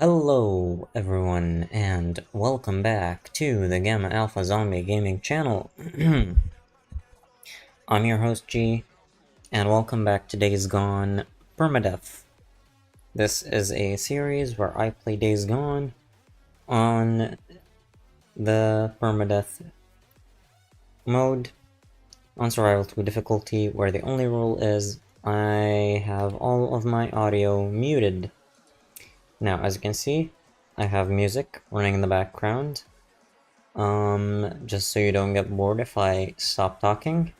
Hello everyone, and welcome back to the Gamma Alpha Zombie Gaming channel. I'm your host G, and welcome back to Days Gone Perma-Deaf. This is a series where I play Days Gone on the Perma-Deaf mode, on Survival 2 difficulty, where the only rule is I have all of my audio muted. Now, as you can see, I have music running in the background. Just so you don't get bored if I stop talking.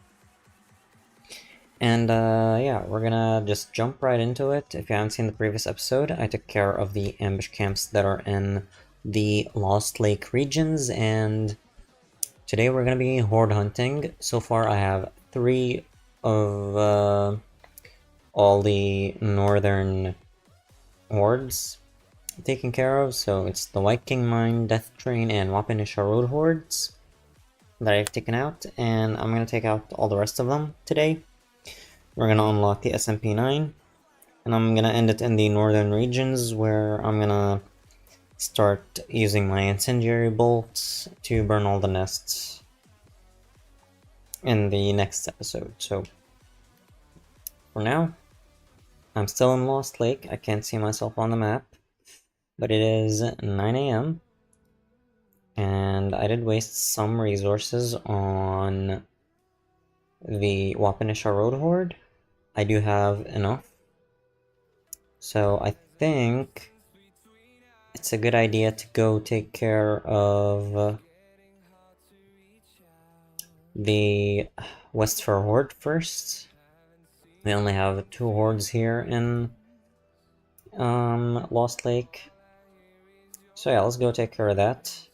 And yeah, we're gonna just jump right into it. If you haven't seen the previous episode, I took care of the ambush camps that are in the Lost Lake regions, and today we're gonna be horde hunting. So far I have 3 of all the northern hordes taken care of, so it's the Viking Mine, Death Train, and Wapanisha Road hordes that I've taken out, and I'm gonna take out all the rest of them today. We're gonna unlock the SMP9, and I'm gonna end it in the northern regions, where I'm gonna start using my incendiary bolts to burn all the nests in the next episode. So for now, I'm still in Lost Lake. I can't see myself on the map, but it is 9 AM, and I did waste some resources on the Wapanisha Road Horde. I do have enough, so I think it's a good idea to go take care of the Westford Horde first. We only have 2 hordes here in Lost Lake, so yeah, let's go take care of that.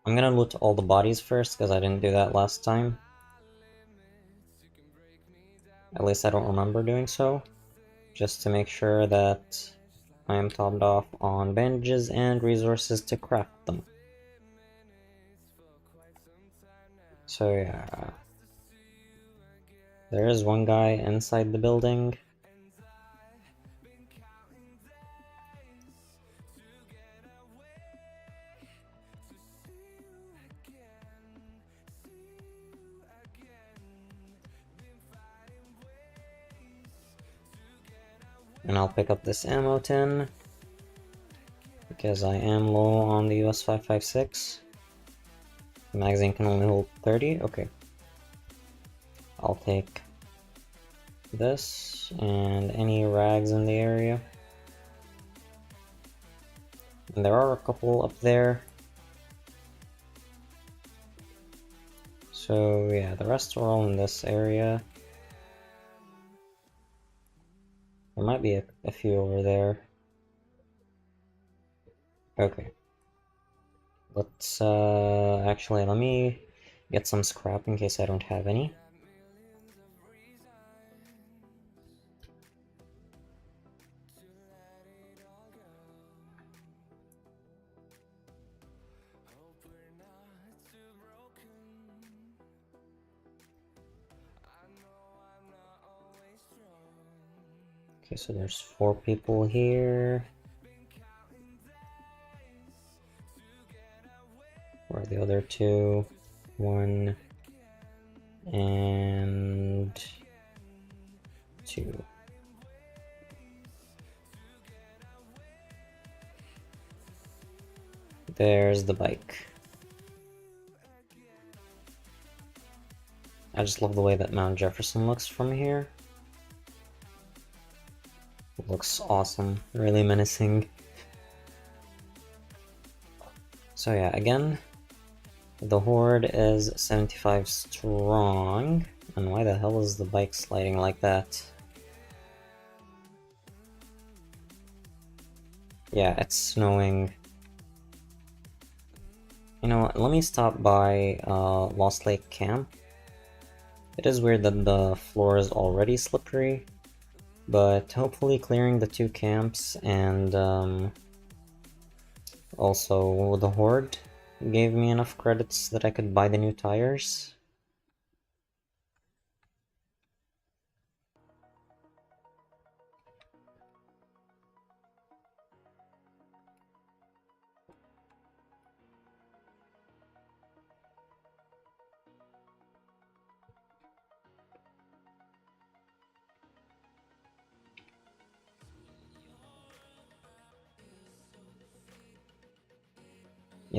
I'm gonna loot all the bodies first, because I didn't do that last time. At least I don't remember doing so, just to make sure that I am topped off on bandages and resources to craft them. So yeah, there is one guy inside the building. And I'll pick up this ammo tin, because I am low on the US 5.56. The magazine can only hold 30, okay. I'll take this, and any rags in the area. And there are a couple up there. So yeah, the rest are all in this area. There might be a few over there. Okay. Let's, actually, let me get some scrap in case I don't have any. Okay, so there's 4 people here. Where are the other 2? 1 and 2. There's the bike. I just love the way that Mount Jefferson looks from here. It looks awesome, really menacing. So yeah, again, the Horde is 75 strong. And why the hell is the bike sliding like that? Yeah, it's snowing. You know what, let me stop by Lost Lake Camp. It is weird that the floor is already slippery, but hopefully clearing the 2 camps and also the Horde gave me enough credits that I could buy the new tires.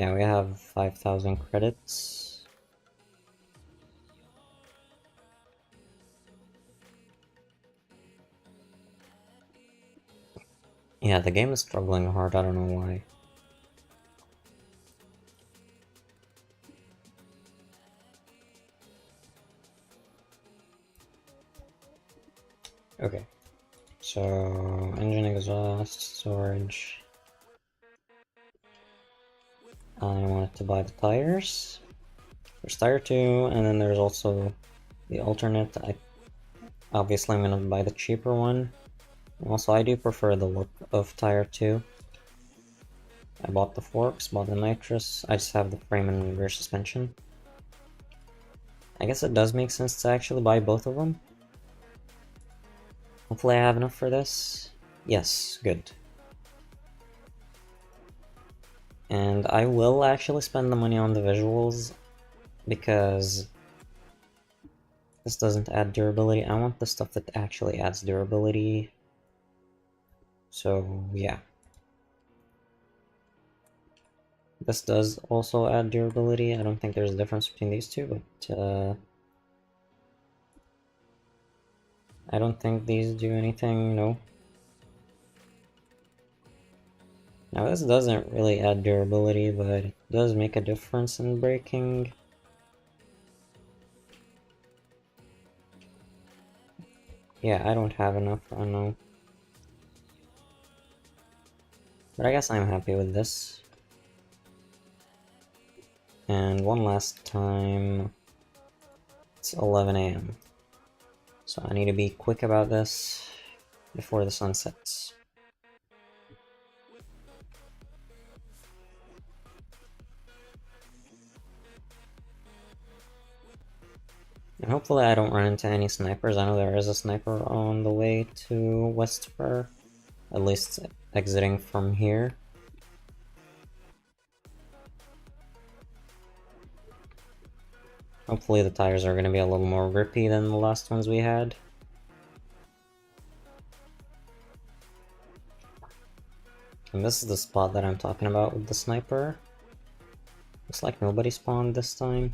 Yeah, we have 5,000 credits. Yeah, the game is struggling hard, I don't know why. Okay, so engine exhaust, storage. I wanted to buy the tires. There's tire 2, and then there's also the alternate. Obviously I'm gonna buy the cheaper one. Also, I do prefer the look of tire 2. I bought the forks, bought the nitrous. I just have the frame and rear suspension. I guess it does make sense to actually buy both of them. Hopefully I have enough for this. Yes, good. And I will actually spend the money on the visuals because this doesn't add durability. I want the stuff that actually adds durability. So yeah. This does also add durability. I don't think there's a difference between these two, but I don't think these do anything, no. Now this doesn't really add durability, but it does make a difference in braking. Yeah, I don't have enough, I know. But I guess I'm happy with this. And one last time, it's 11 AM. So I need to be quick about this before the sun sets. And hopefully I don't run into any snipers. I know there is a sniper on the way to West Fur, at least exiting from here. Hopefully the tires are going to be a little more grippy than the last ones we had. And this is the spot that I'm talking about with the sniper. Looks like nobody spawned this time.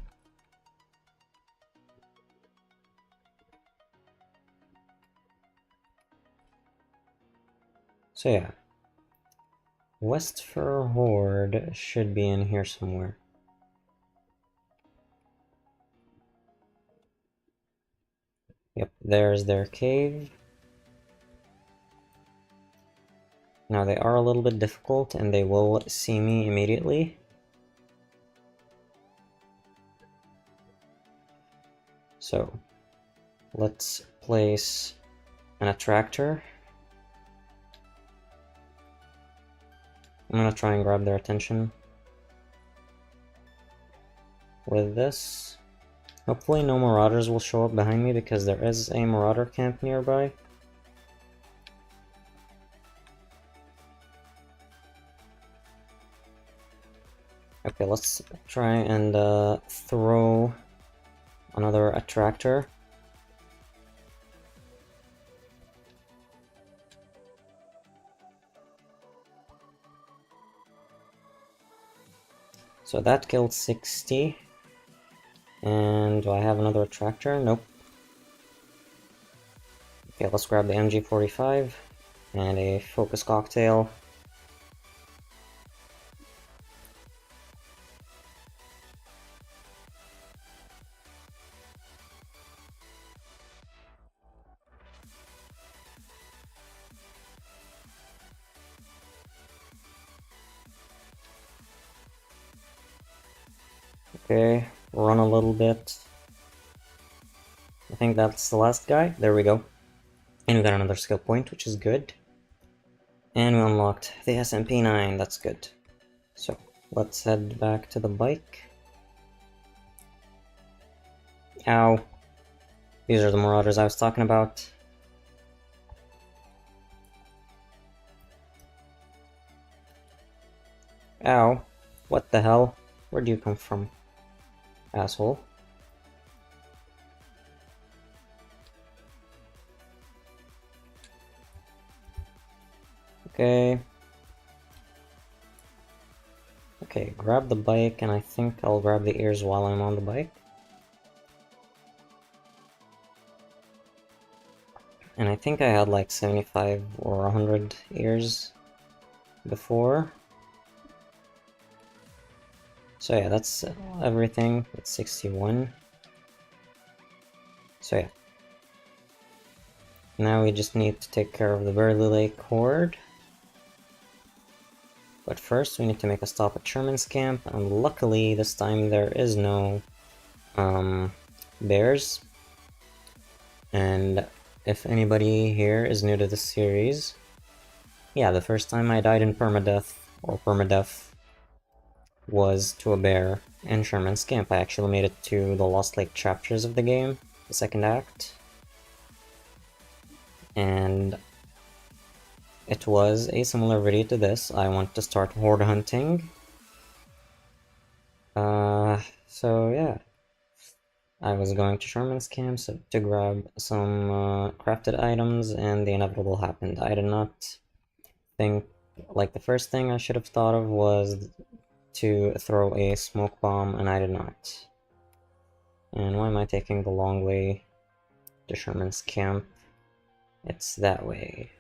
So yeah. West Fur Horde should be in here somewhere. Yep, there's their cave. Now they are a little bit difficult and they will see me immediately. So let's place an attractor. I'm gonna try and grab their attention with this. Hopefully no marauders will show up behind me because there is a marauder camp nearby. Okay, let's try and throw another attractor. So that killed 60. And do I have another attractor? Nope. Okay, let's grab the MG45 and a focus cocktail. Okay, run a little bit. I think that's the last guy. There we go. And we got another skill point, which is good. And we unlocked the SMP9, that's good. So, let's head back to the bike. Ow. These are the marauders I was talking about. Ow. What the hell? Where'd you come from, asshole? Okay. Okay, grab the bike, and I think I'll grab the ears while I'm on the bike. And I think I had like 75 or 100 ears before. So yeah, that's everything. It's 61. So yeah. Now we just need to take care of the Burley Lake Horde. But first we need to make a stop at Sherman's camp, and luckily this time there is no bears. And if anybody here is new to this series, yeah, the first time I died in Perma-Death, or Perma-Death, was to a bear in Sherman's camp. I actually made it to the Lost Lake chapters of the game, the second act. And it was a similar video to this. I want to start horde hunting. So yeah. I was going to Sherman's camp to grab some crafted items, and the inevitable happened. I did not think, like, the first thing I should have thought of was to throw a smoke bomb, and I did not. And why am I taking the long way to Sherman's camp? It's that way.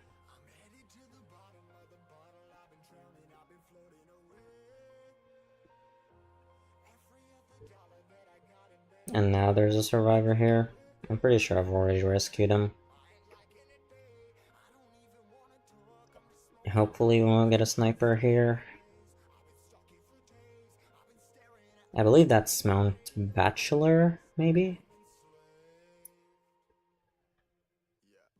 And now there's a survivor here. I'm pretty sure I've already rescued him. Hopefully we won't get a sniper here. I believe that's Mount Bachelor, maybe?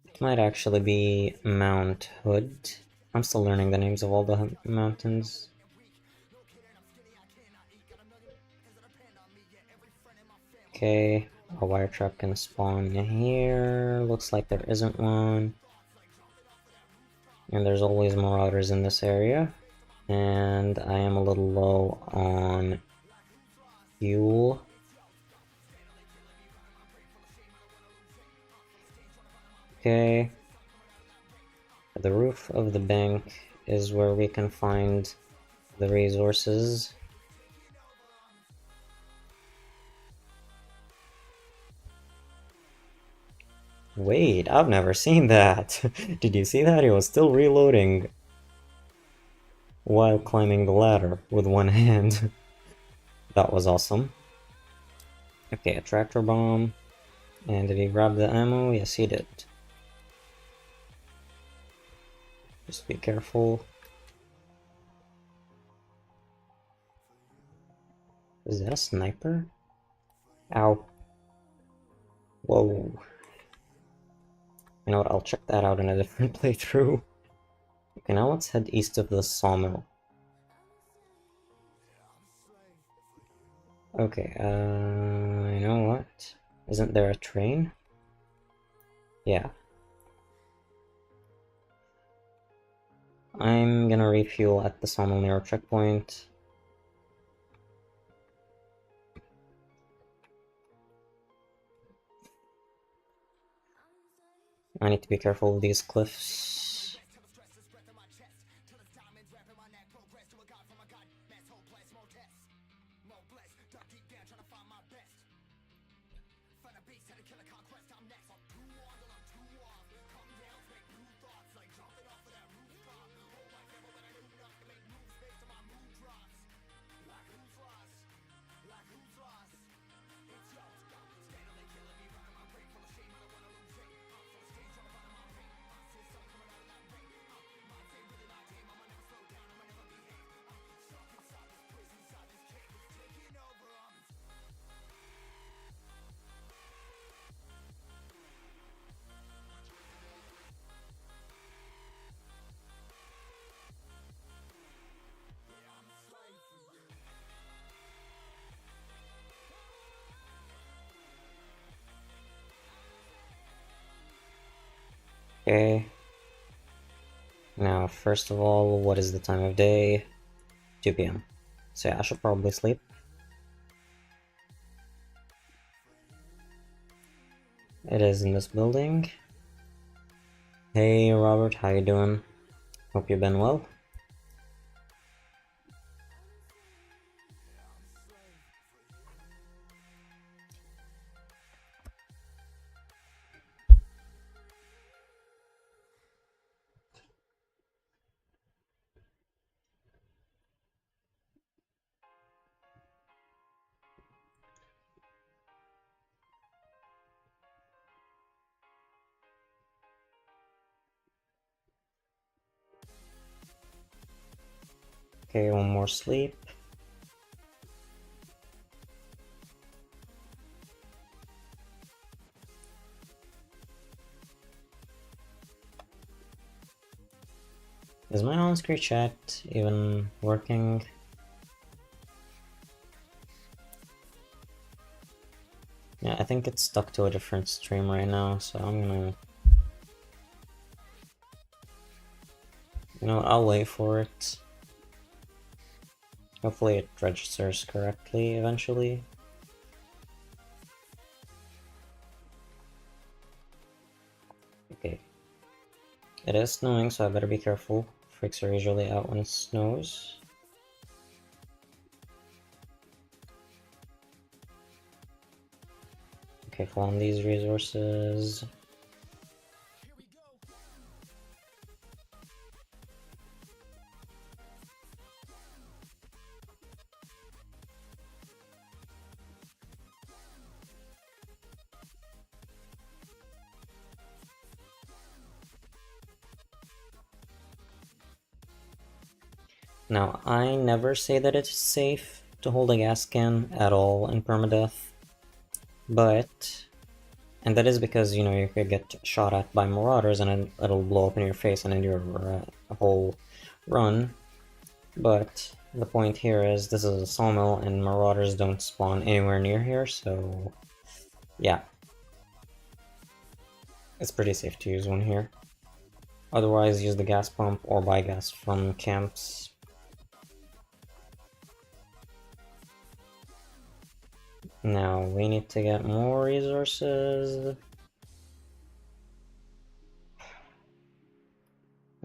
It might actually be Mount Hood. I'm still learning the names of all the mountains. Okay, a wire truck can spawn here. Looks like there isn't one. And there's always marauders in this area. And I am a little low on fuel. Okay. The roof of the bank is where we can find the resources. Wait, I've never seen that! Did you see that? He was still reloading while climbing the ladder with one hand. That was awesome. Okay, a tractor bomb. And did he grab the ammo? Yes, he did. Just be careful. Is that a sniper? Ow. Whoa. You know what, I'll check that out in a different playthrough. Okay, now let's head east of the sawmill. Okay, you know what? Isn't there a train? Yeah. I'm gonna refuel at the sawmill near a checkpoint. I need to be careful of these cliffs. Okay. Now, first of all, what is the time of day? 2 p.m. So yeah, I should probably sleep. It is in this building. Hey Robert, how you doing? Hope you've been well. Okay, one more sleep. Is my on-screen chat even working? Yeah, I think it's stuck to a different stream right now, so I'm gonna... You know, I'll wait for it. Hopefully it registers correctly eventually. Okay. It is snowing, so I better be careful. Freaks are usually out when it snows. Okay, farm these resources. Now, I never say that it's safe to hold a gas can at all in Perma-Deaf, but... And that is because, you know, you could get shot at by marauders and it'll blow up in your face and in your whole run. But the point here is this is a sawmill and marauders don't spawn anywhere near here, so yeah. It's pretty safe to use one here. Otherwise, use the gas pump or buy gas from camps. Now, we need to get more resources.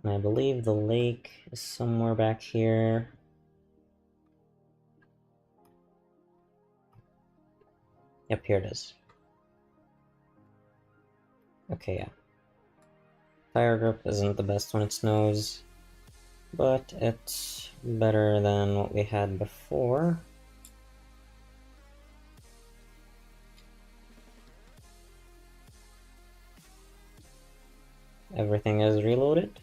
And I believe the lake is somewhere back here. Yep, here it is. Okay, yeah. Tire grip isn't the best when it snows, but it's better than what we had before. Everything is reloaded.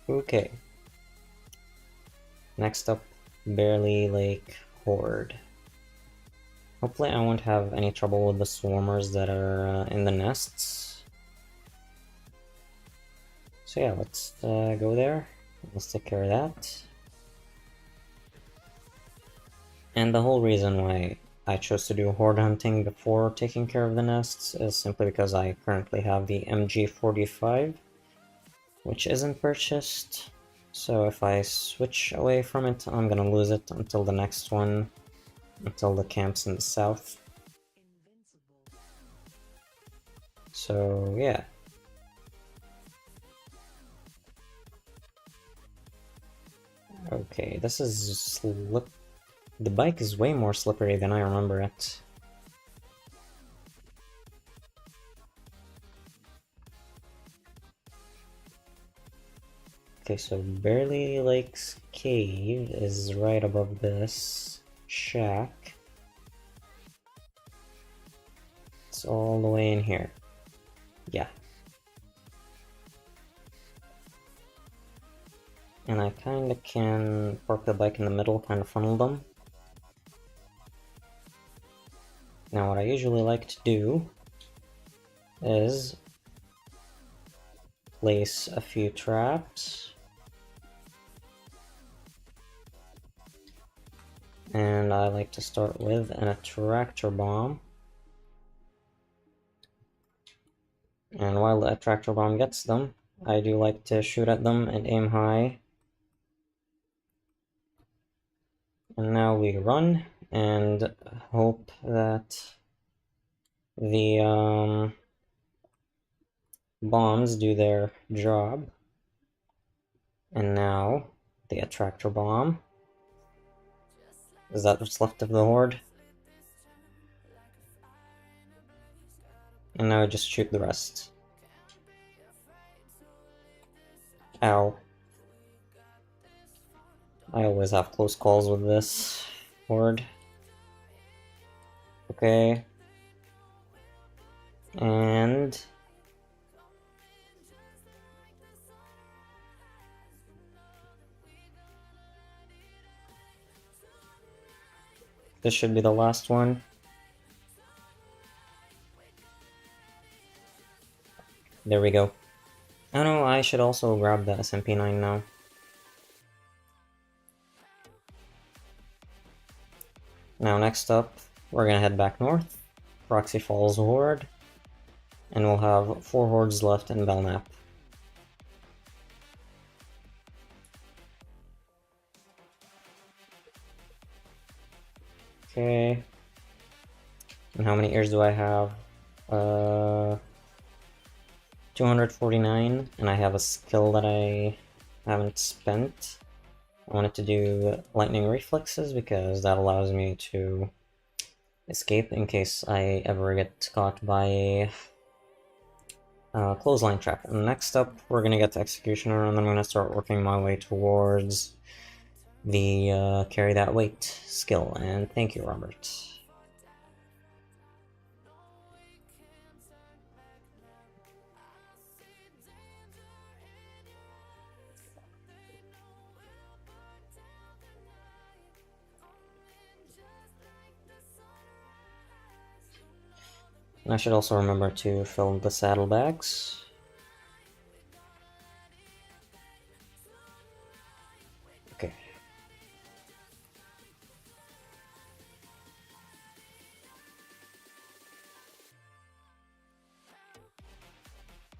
Okay. Next up, Barely Lake Horde. Hopefully I won't have any trouble with the swarmers that are in the nests. So yeah, let's go there. Let's take care of that. And the whole reason why I chose to do horde hunting before taking care of the nests is simply because I currently have the MG45, which isn't purchased. So if I switch away from it, I'm gonna lose it until the next one, until the camps in the south. So yeah. Okay, this is the bike is way more slippery than I remember it. Okay, so Barely Lake's cave is right above this shack. It's all the way in here. Yeah. And I kinda can park the bike in the middle, kinda funnel them. Now what I usually like to do is place a few traps. And I like to start with an attractor bomb. And while the attractor bomb gets them, I do like to shoot at them and aim high. And now we run and hope that the bombs do their job. And now the attractor bomb. Is that what's left of the horde? And now I just shoot the rest. Ow. I always have close calls with this horde. Okay. And This should be the last one. There we go. Oh no, I should also grab the SMP9 now. Now next up, we're gonna head back north, Proxy Falls Horde, and we'll have 4 hordes left in Belknap. Okay. And how many ears do I have? 249, and I have a skill that I haven't spent. I wanted to do lightning reflexes because that allows me to escape in case I ever get caught by a clothesline trap. And next up, we're gonna get to Executioner, and then I'm gonna start working my way towards the carry that weight skill. And thank you, Robert. And I should also remember to fill the saddlebags. Okay.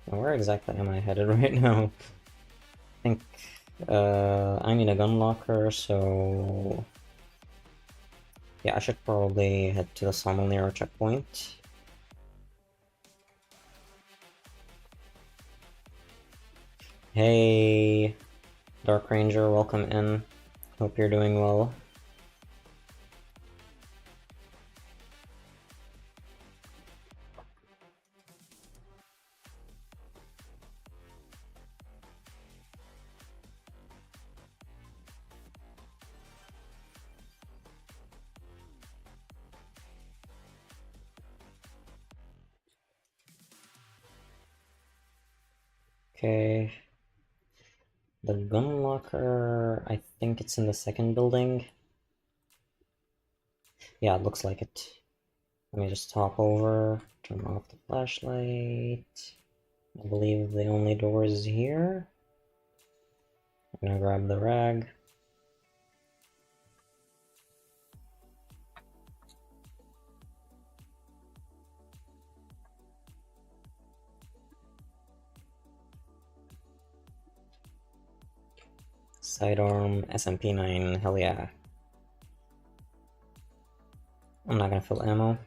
Now where exactly am I headed right now? I think I need a gun locker, so yeah, I should probably head to the Sommelier checkpoint. Hey, Dark Ranger, welcome in. Hope you're doing well. Okay. The gun locker, I think it's in the second building. Yeah, it looks like it. Let me just hop over, turn off the flashlight. I believe the only door is here. I'm gonna grab the rag. Sidearm, SMP9, hell yeah. I'm not gonna fill ammo.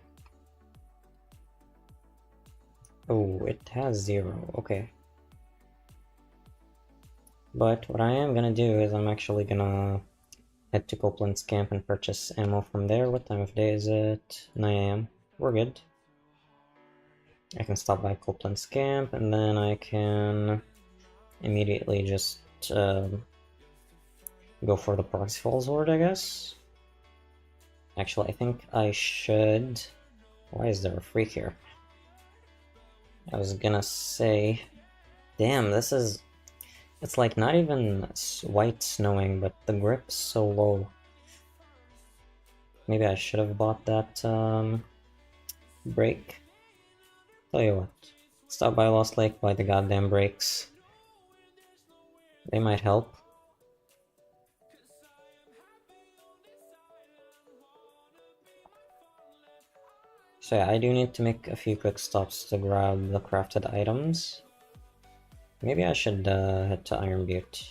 Oh, it has 0, okay. But what I am gonna do is I'm actually gonna head to Copeland's camp and purchase ammo from there. What time of day is it? 9 AM. We're good. I can stop by Copeland's camp and then I can immediately just go for the Proxy Falls Horde, I guess. Actually, I think I should... Why is there a freak here? I was gonna say... Damn, this is... It's like not even white snowing, but the grip's so low. Maybe I should have bought that brake. Tell you what, stop by Lost Lake, buy the goddamn brakes. They might help. So yeah, I do need to make a few quick stops to grab the crafted items. Maybe I should head to Iron Butte.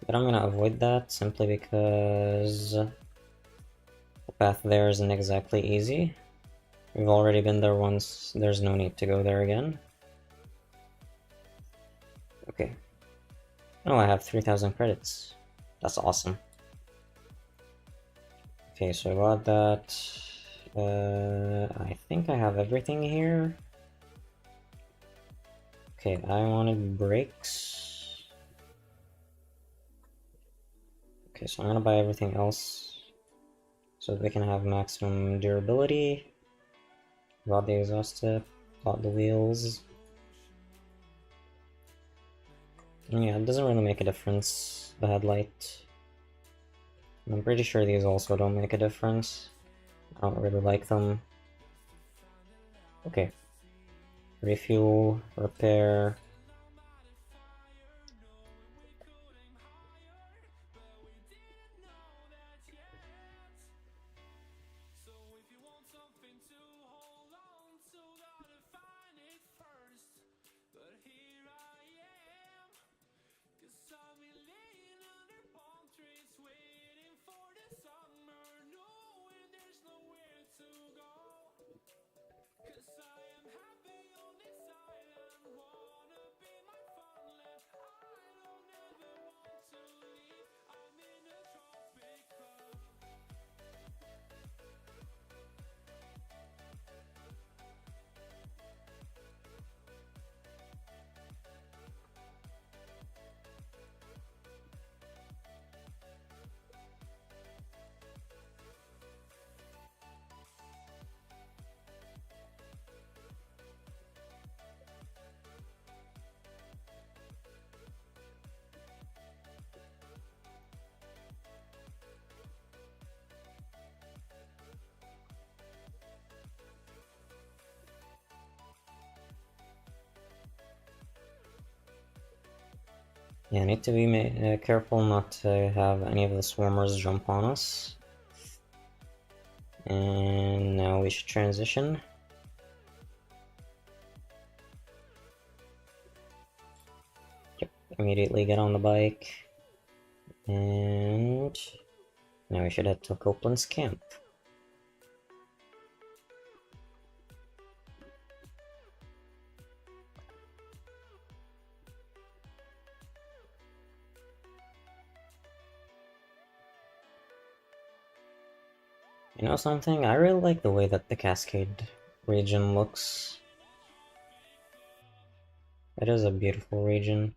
But I'm gonna avoid that simply because the path there isn't exactly easy. We've already been there once, there's no need to go there again. Okay. Oh, I have 3,000 credits. That's awesome. Okay, so I got that. I think I have everything here. Okay, I wanted brakes. Okay, so I'm gonna buy everything else so that we can have maximum durability. Got the exhaust tip, got the wheels. Yeah, it doesn't really make a difference, the headlight. I'm pretty sure these also don't make a difference. I don't really like them. Okay. Refuel, repair. Yeah, I need to be careful not to have any of the swarmers jump on us. And now we should transition. Yep, immediately get on the bike. And now we should head to Copeland's camp. You know something? I really like the way that the Cascade region looks. It is a beautiful region.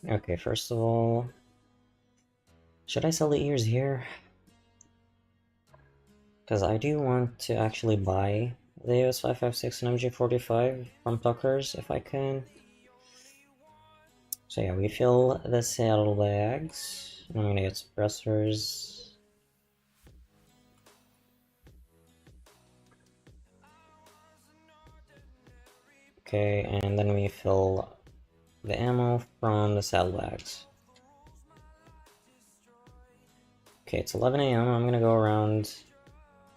Okay, first of all, should I sell the ears here? Because I do want to actually buy the US556 and MG45 from Tucker's if I can. So yeah, we fill the saddlebags. I'm gonna get suppressors. Okay, and then we fill the ammo from the saddlebags. Okay, it's 11 AM. I'm gonna go around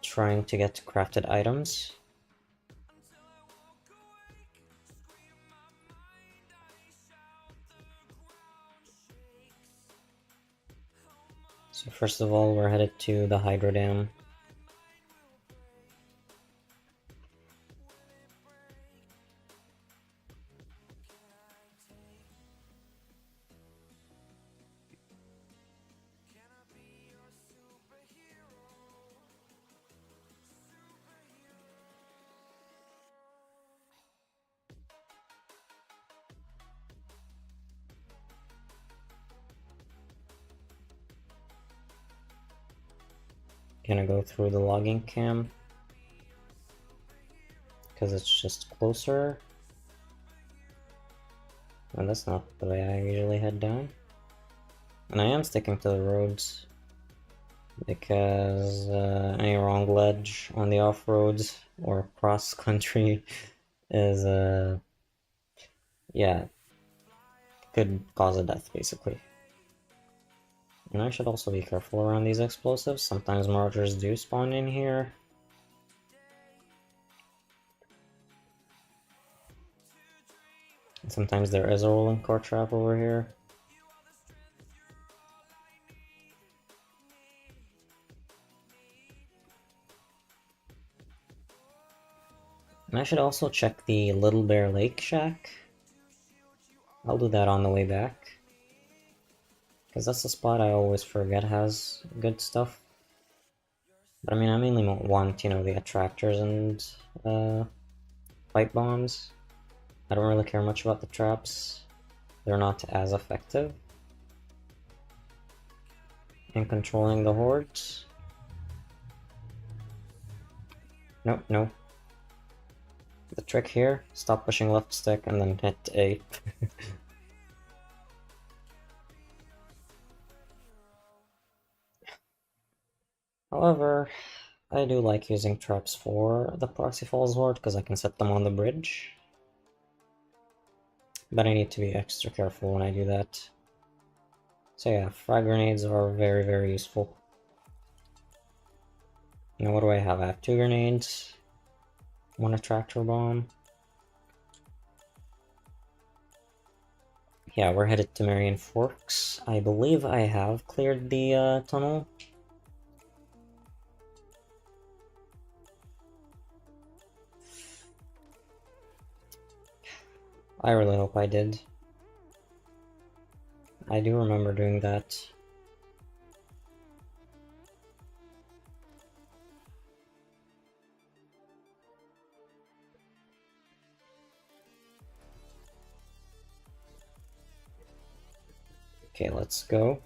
trying to get crafted items. So first of all, we're headed to the Hydro Dam. Gonna go through the logging camp because it's just closer. And that's not the way I usually head down. And I am sticking to the roads because any wrong ledge on the off-roads or cross-country is, yeah, could cause a death, basically. And I should also be careful around these explosives. Sometimes marauders do spawn in here. And sometimes there is a rolling car trap over here. And I should also check the Little Bear Lake Shack. I'll do that on the way back. Because that's the spot I always forget has good stuff. But I mean, I mainly want, you know, the attractors and pipe bombs. I don't really care much about the traps. They're not as effective in controlling the hordes. Nope, no. The trick here, stop pushing left stick and then hit A. However, I do like using traps for the Proxy Falls Horde because I can set them on the bridge. But I need to be extra careful when I do that. So yeah, frag grenades are very, very useful. Now what do I have? I have 2 grenades, 1 attractor bomb. Yeah, we're headed to Marion Forks. I believe I have cleared the tunnel. I really hope I did. I do remember doing that. Okay, let's go.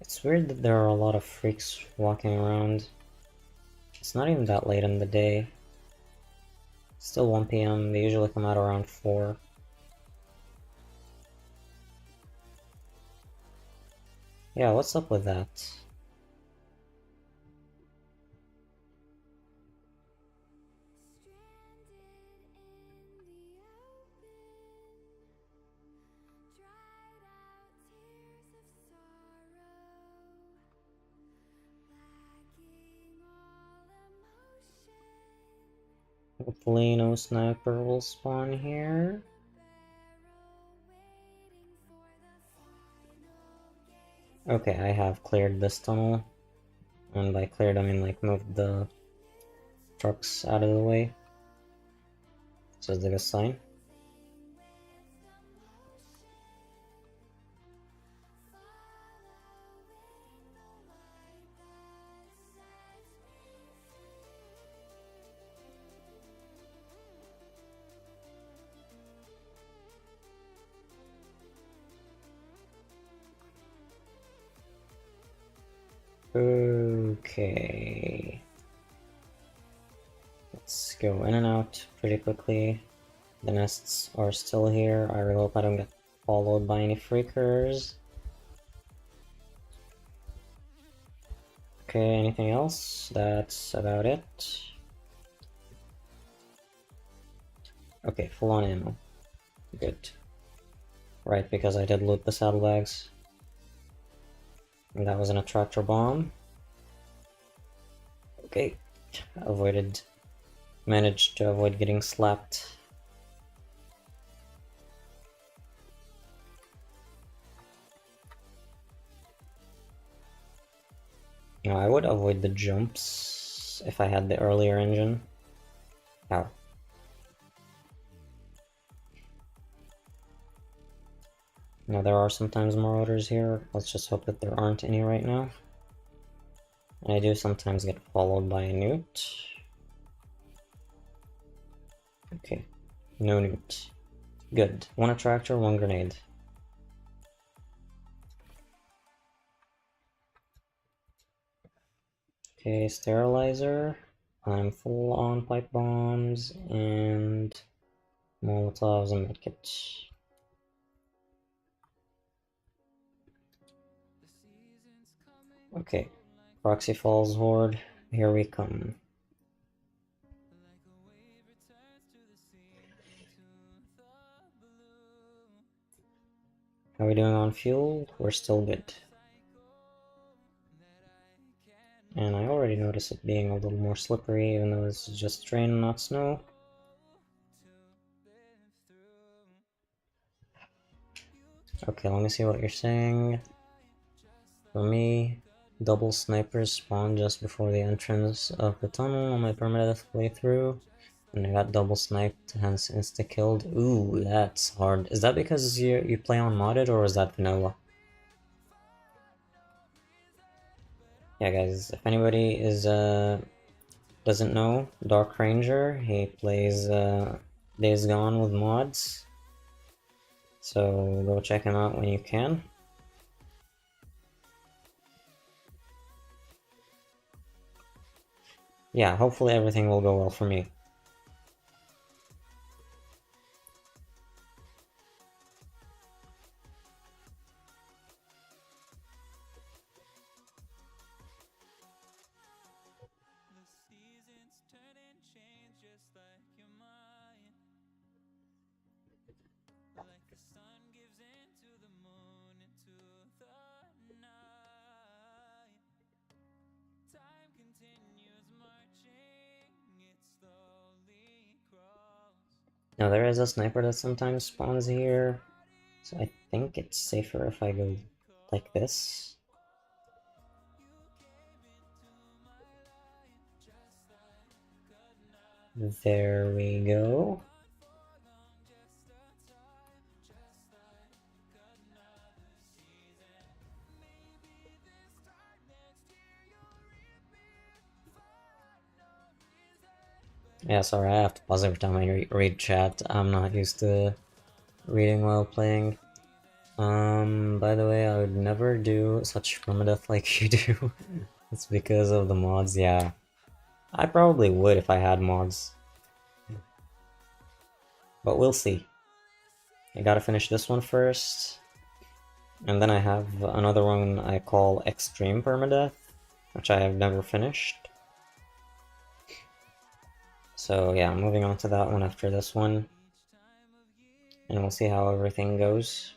It's weird that there are a lot of freaks walking around. It's not even that late in the day. It's still 1 PM, they usually come out around 4. Yeah, what's up with that? Hopefully no sniper will spawn here. Okay, I have cleared this tunnel. And by cleared I mean like moved the trucks out of the way. So it's like a sign. Okay. Let's go in and out pretty quickly. The nests are still here. I really hope I don't get followed by any freakers. Okay, anything else? That's about it. Okay, full on ammo. Good. Right, because I did loot the saddlebags. And that was an attractor bomb. Okay, managed to avoid getting slapped. Now I would avoid the jumps if I had the earlier engine. Ow. Now there are sometimes marauders here. Let's just hope that there aren't any right now. And I do sometimes get followed by a newt. Okay, no newt. Good. 1 attractor, 1 grenade. Okay, sterilizer. I'm full on pipe bombs and Molotovs and medkits. Okay, Proxy Falls Horde, here we come. How are we doing on fuel? We're still good. And I already noticed it being a little more slippery, even though this is just rain, not snow. Okay, let me see what you're saying. For me, double snipers spawn just before the entrance of the tunnel on my Perma-Deaf playthrough. And I got double sniped, hence insta killed. Ooh, that's hard. Is that because you play on modded or is that vanilla? Yeah, guys, if anybody is doesn't know, Dark Ranger, he plays Days Gone with mods. So go check him out when you can. Yeah, hopefully everything will go well for me. Now there is a sniper that sometimes spawns here, so I think it's safer if I go like this. There we go. Yeah, sorry, I have to pause every time I read chat. I'm not used to reading while playing. By the way, I would never do such Perma-Deaf like you do. It's because of the mods, yeah. I probably would if I had mods. But we'll see. I gotta finish this one first. And then I have another one I call Extreme Perma-Deaf, which I have never finished. So yeah, moving on to that one after this one. And we'll see how everything goes.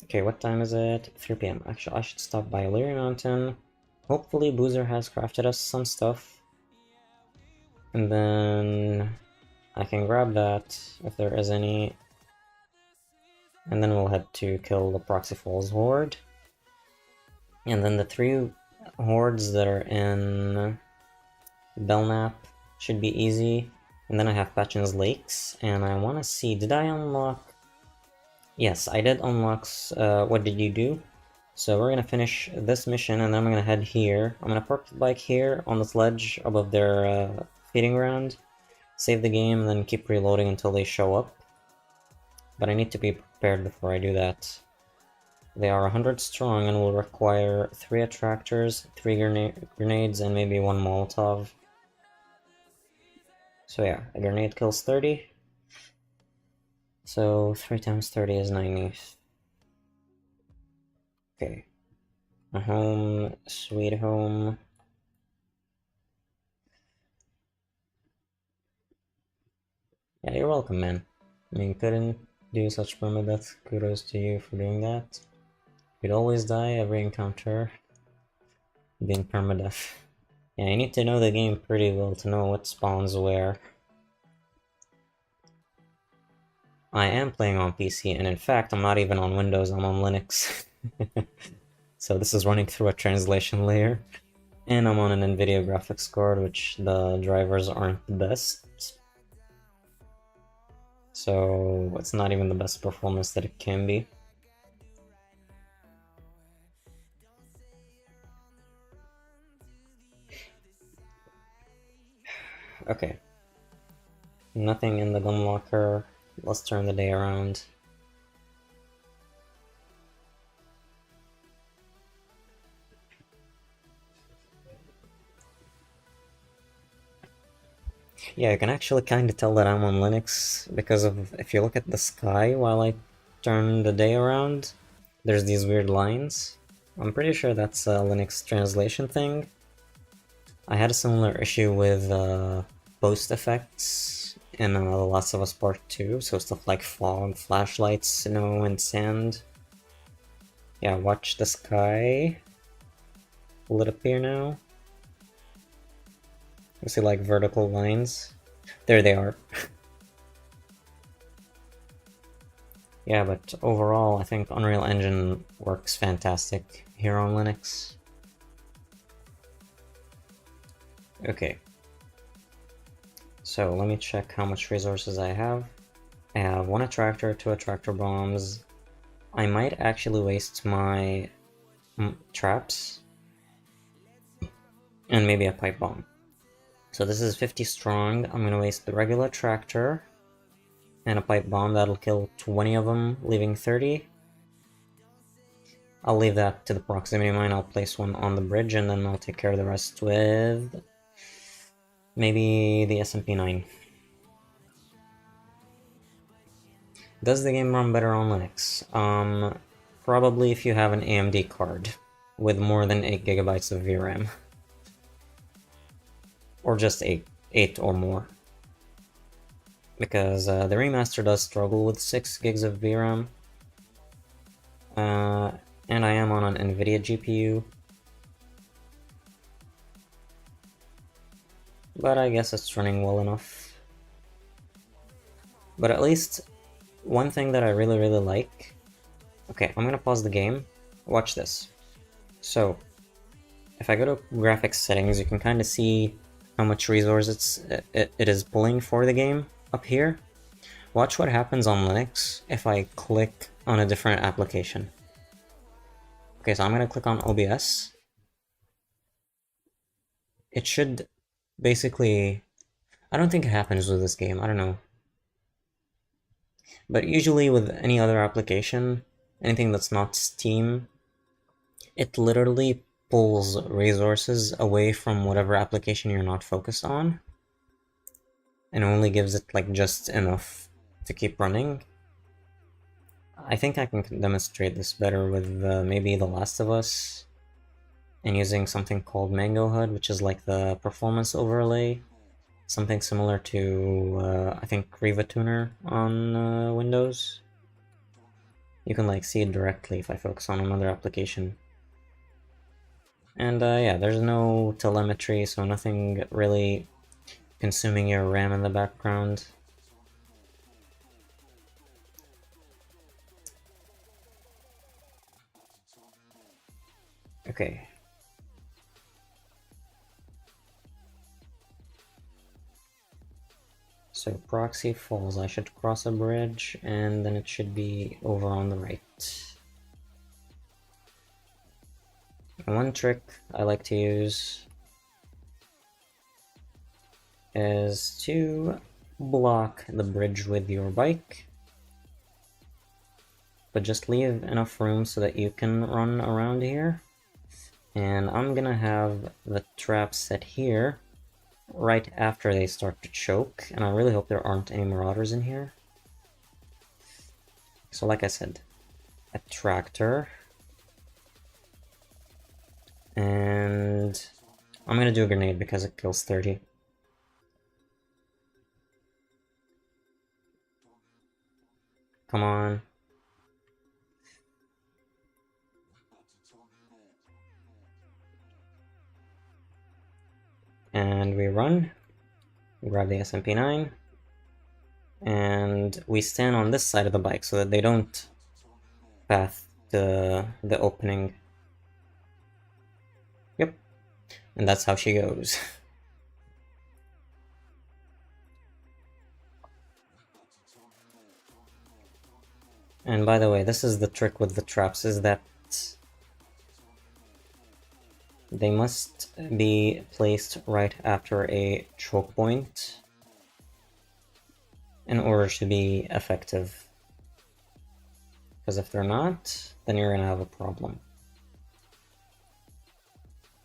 Okay, what time is it? 3 p.m. Actually, I should stop by Leary Mountain. Hopefully Boozer has crafted us some stuff. And then I can grab that if there is any. And then we'll head to kill the Proxy Falls Horde. And then the 3 hordes that are in Belknap should be easy. And then I have Patchin's Lakes. And I want to see, did I unlock... Yes, I did unlock What Did You Do? So we're gonna finish this mission and then I'm gonna head here. I'm gonna park the bike here on this ledge above their feeding ground, save the game, and then keep reloading until they show up. But I need to be prepared before I do that. They are 100 strong and will require 3 attractors, 3 grenades, and maybe 1 Molotov. So yeah, a grenade kills 30. So 3 times 30 is 90. Okay. A home, sweet home. Yeah, you're welcome, man. I mean, couldn't do such permadeath. Kudos to you for doing that. You'd always die every encounter being permadeath. Yeah, you need to know the game pretty well to know what spawns where. I am playing on PC, and in fact, I'm not even on Windows, I'm on Linux. So this is running through a translation layer. And I'm on an NVIDIA graphics card, which the drivers aren't the best. So it's not even the best performance that it can be. Okay. Nothing in the gun locker. Let's turn the day around. Yeah, you can actually kind of tell that I'm on Linux because of if you look at the sky while I turn the day around, there's these weird lines. I'm pretty sure that's a Linux translation thing. I had a similar issue with post effects in The Last of Us Part 2, so stuff like fog, flashlights, snow, and sand. Yeah, watch the sky. Will it appear now? You see like vertical lines? There they are. Yeah, but overall, I think Unreal Engine works fantastic here on Linux. Okay. So let me check how much resources I have. I have 1 attractor, 2 attractor bombs. I might actually waste my traps. And maybe a pipe bomb. So this is 50 strong. I'm gonna waste the regular tractor and a pipe bomb. That'll kill 20 of them, leaving 30. I'll leave that to the proximity mine. I'll place one on the bridge, and then I'll take care of the rest with maybe the SMP9. Does the game run better on Linux? Probably if you have an AMD card with more than 8 gigabytes of VRAM. Or just 8 or more. Because the remaster does struggle with 6 gigs of VRAM. And I am on an NVIDIA GPU. But I guess it's running well enough. But at least, one thing that I really like... Okay, I'm gonna pause the game. Watch this. So, if I go to graphics settings, you can kind of see how much resources it is pulling for the game up here. Watch what happens on Linux if I click on a different application. Okay, so I'm gonna click on OBS. It should basically... I don't think it happens with this game, I don't know. But usually with any other application, anything that's not Steam, it literally pulls resources away from whatever application you're not focused on, and only gives it like just enough to keep running. I think I can demonstrate this better with maybe The Last of Us, and using something called Mango HUD, which is like the performance overlay. Something similar to, I think, Riva Tuner on Windows. You can like see it directly if I focus on another application. And yeah, there's no telemetry, so nothing really consuming your RAM in the background. Okay. So proxy falls, I should cross a bridge, and then it should be over on the right. One trick I like to use is to block the bridge with your bike, but just leave enough room so that you can run around here. And I'm gonna have the trap set here right after they start to choke, and I really hope there aren't any marauders in here. So like I said, a tractor, and I'm gonna do a grenade because it kills 30. Come on. And we run, we grab the SMP9, and we stand on this side of the bike so that they don't path the opening. Yep, and that's how she goes. And by the way, this is the trick with the traps, is that they must be placed right after a choke point in order to be effective. Because if they're not, then you're gonna have a problem.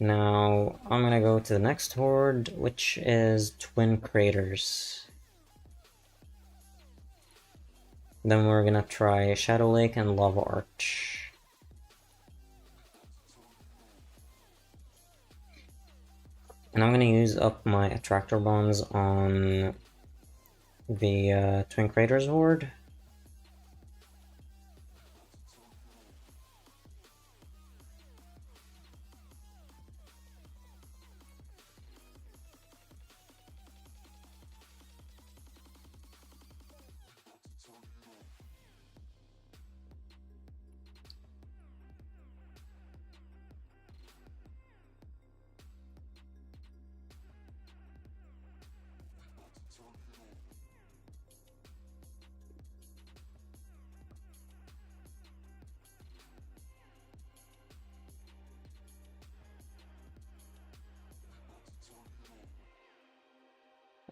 Now, I'm gonna go to the next horde, which is Twin Craters. Then we're gonna try Shadow Lake and Lava Arch. And I'm gonna use up my attractor bombs on the Twin Craters horde.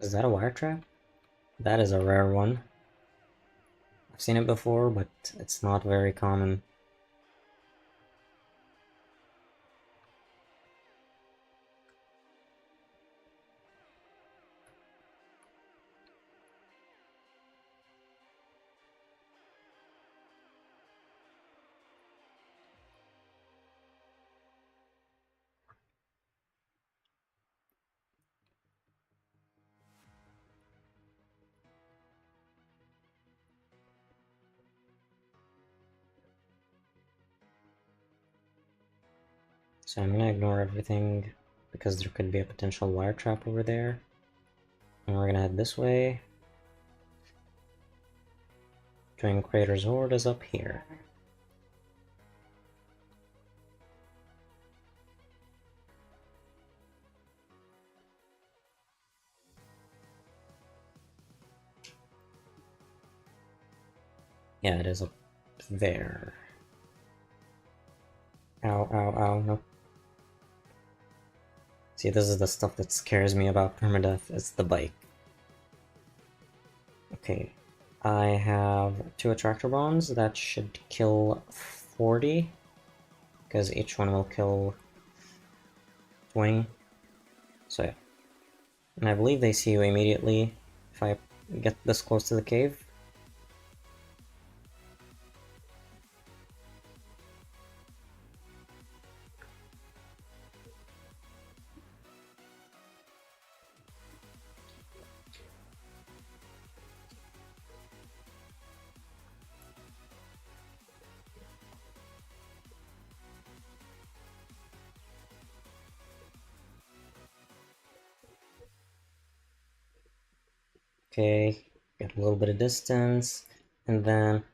Is that a wire trap? That is a rare one. I've seen it before, but it's not very common. So I'm gonna ignore everything because there could be a potential wire trap over there. And we're gonna head this way. Twin Crater's Horde is up here. Yeah, it is up there. Ow, ow, ow, no. See, this is the stuff that scares me about Perma-Deaf, it's the bike. Okay, I have 2 attractor bombs that should kill 40, because each one will kill 20. So yeah. And I believe they see you immediately if I get this close to the cave. Okay, get a little bit of distance, and then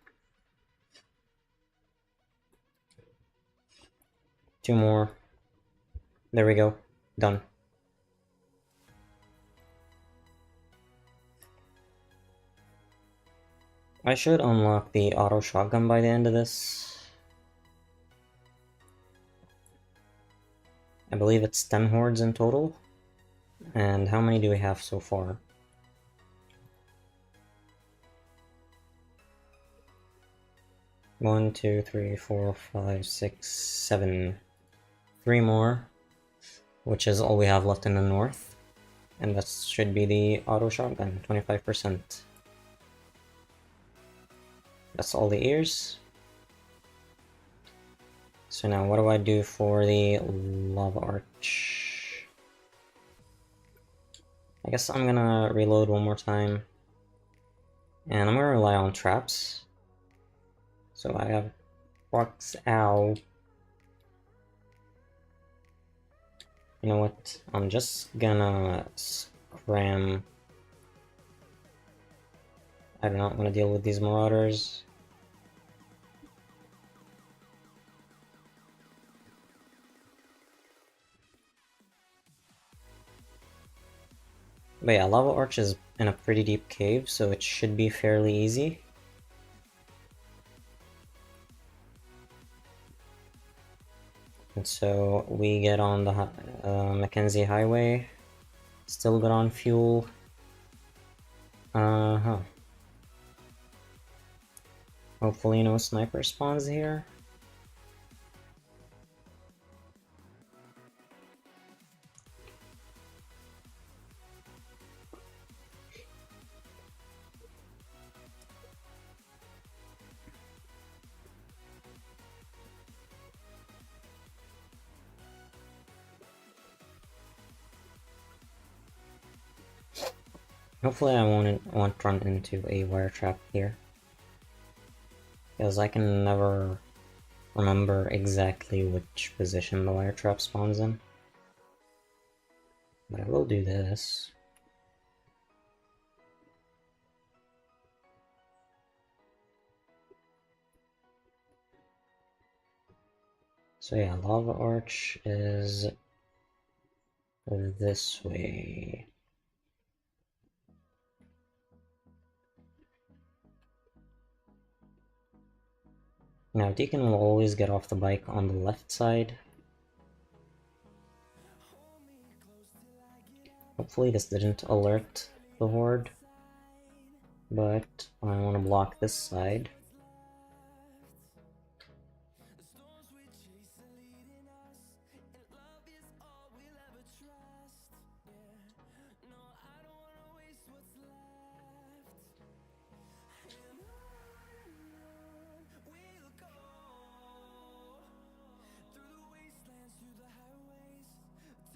2 more. There we go. Done. I should unlock the auto shotgun by the end of this. I believe it's 10 hordes in total. And how many do we have so far? One, two, three, 4, 5, 6, 7. 3 more, which is all we have left in the north. And that should be the auto shotgun, 25%. That's all the ears. So now what do I do for the lava arch? I guess I'm gonna reload one more time. And I'm gonna rely on traps. So I have rocks out. You know what? I'm just gonna scram. I do not want to deal with these marauders. But yeah, Lava Arch is in a pretty deep cave, so it should be fairly easy. And so we get on the Mackenzie Highway, still good on fuel. Hopefully no sniper spawns here. Hopefully I won't run into a wire trap here, because I can never remember exactly which position the wire trap spawns in. But I will do this. So yeah, Lava Arch is this way. Now Deacon will always get off the bike on the left side. Hopefully this didn't alert the Horde, but I want to block this side.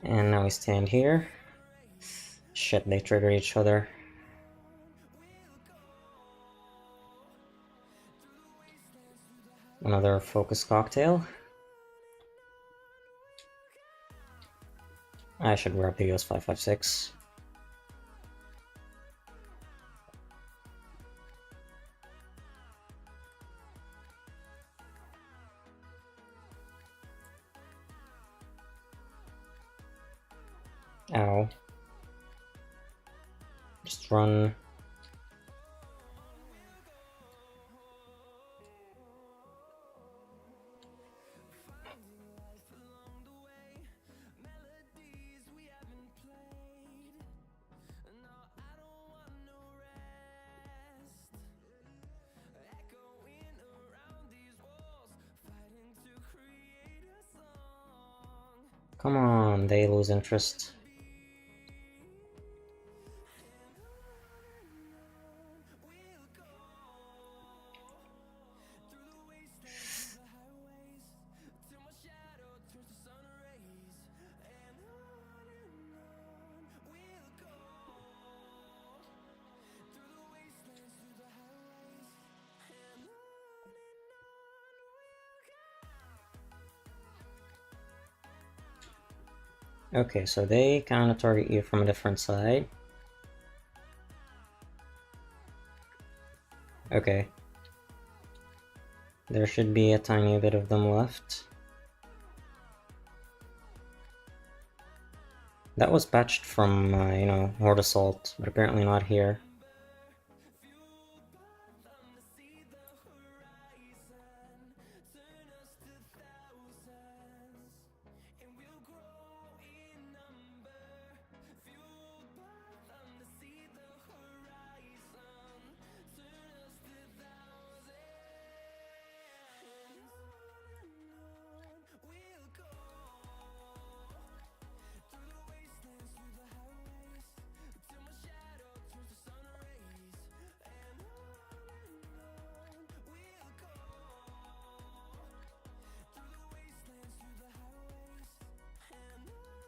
And now we stand here. Shit, they trigger each other. Another focus cocktail. I should grab the US 556. Ow. Just run. Come on, they lose interest. Okay, so they kind of target you from a different side. Okay. There should be a tiny bit of them left. That was patched from, you know, Horde Assault, but apparently not here.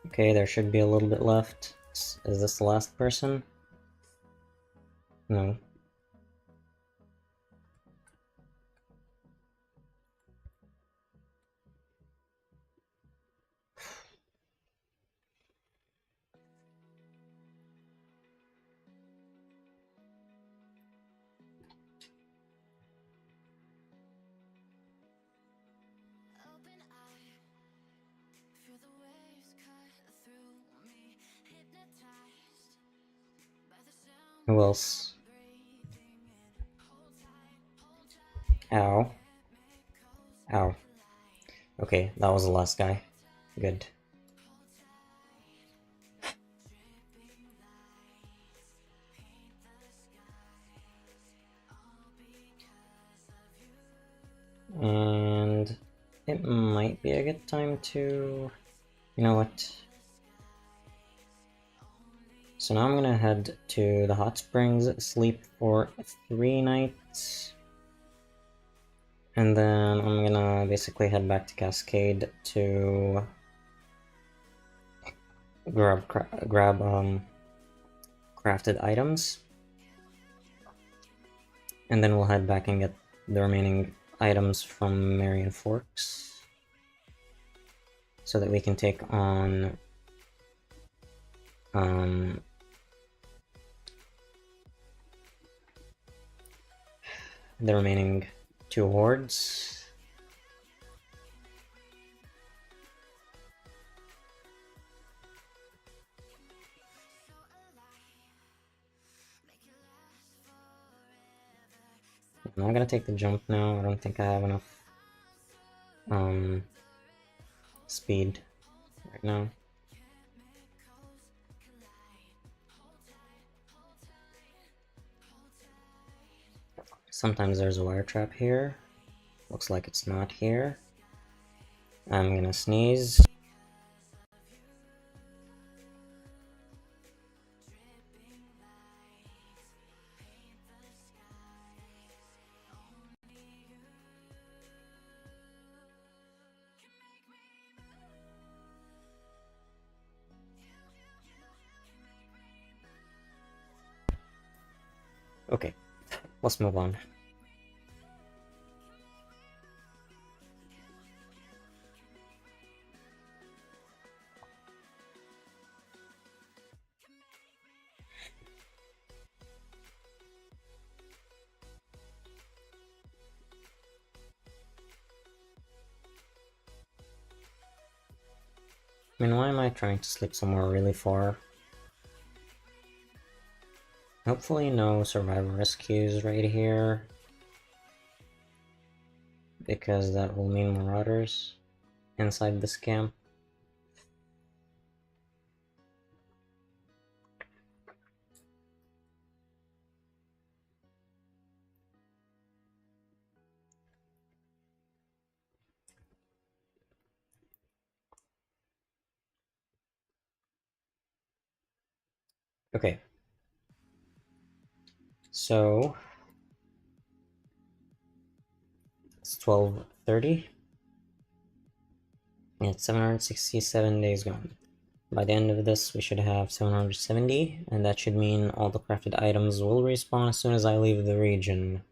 Okay, there should be a little bit left. Is this the last person? No. Who else? Ow. Ow. Okay, that was the last guy. Good. And it might be a good time to... You know what? So now I'm gonna head to the hot springs, sleep for 3 nights, and then I'm gonna basically head back to Cascade to grab crafted items, and then we'll head back and get the remaining items from Marion Forks, so that we can take on the remaining 2 hordes. I'm not gonna take the jump now, I don't think I have enough speed right now. Sometimes there's a wire trap here. Looks like it's not here. I'm gonna sneeze. Okay, let's move on. I mean, why am I trying to sleep somewhere really far? Hopefully no survivor rescues right here, because that will mean marauders inside this camp. Okay. So it's 12:30. And it's 767 days gone. By the end of this, we should have 770, and that should mean all the crafted items will respawn as soon as I leave the region.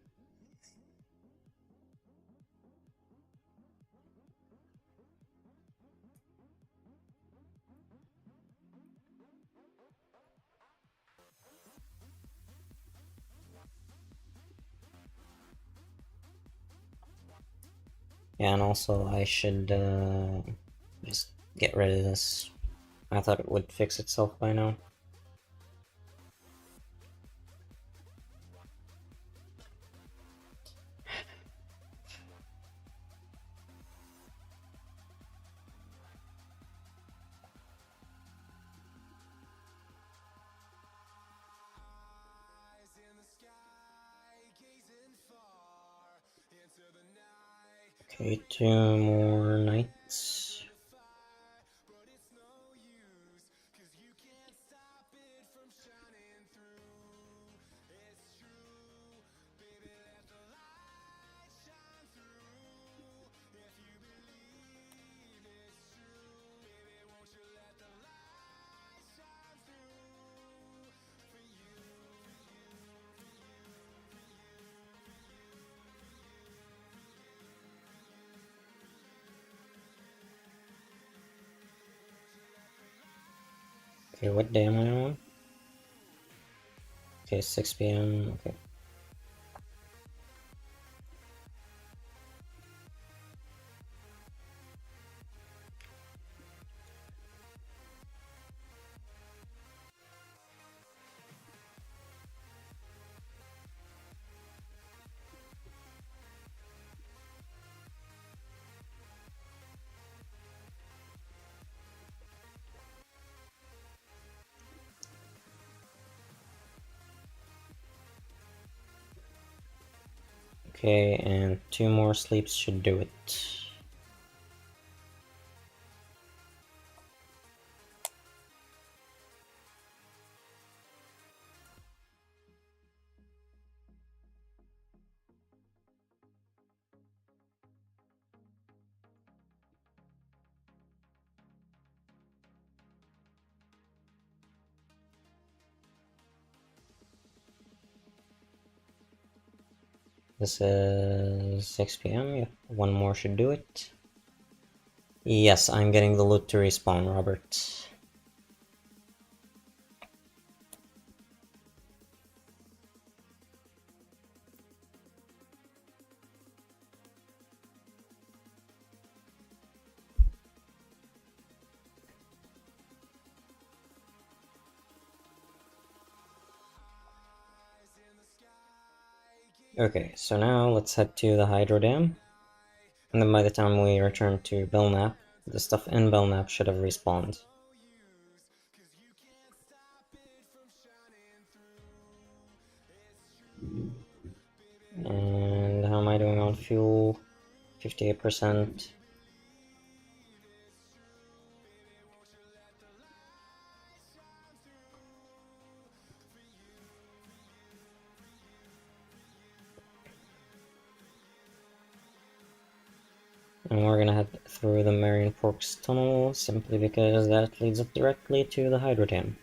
Yeah, and also I should just get rid of this. I thought it would fix itself by now. Okay, 2 more nights. Okay, what day am I on? Okay, 6 p.m. Okay. Okay, and 2 more sleeps should do it. This is 6 p.m. Yeah, 1 more should do it. Yes, I'm getting the loot to respawn, Robert. Okay, so now let's head to the hydro dam. And then by the time we return to Belknap, the stuff in Belknap should have respawned. And how am I doing on fuel? 58%. And we're gonna head through the Marion Forks Tunnel, simply because that leads up directly to the Hydro Dam.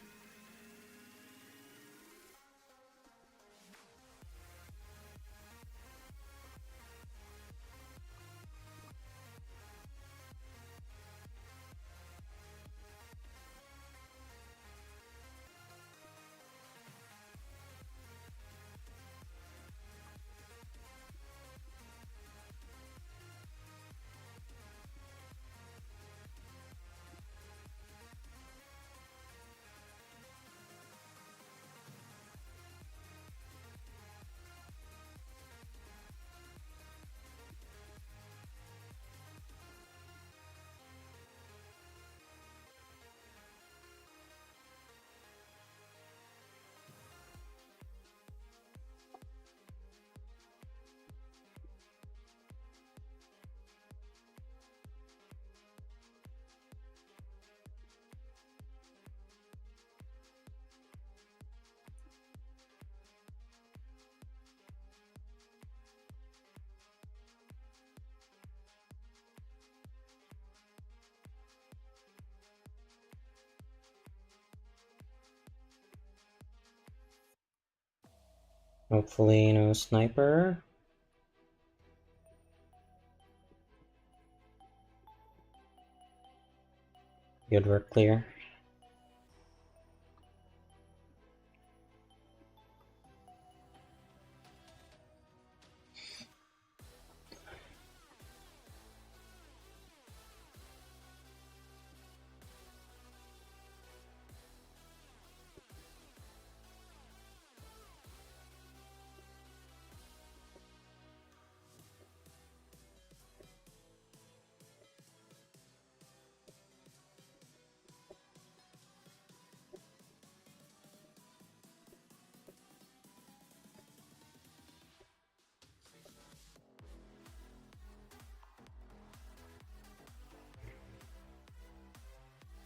Hopefully, no sniper. Good work, clear.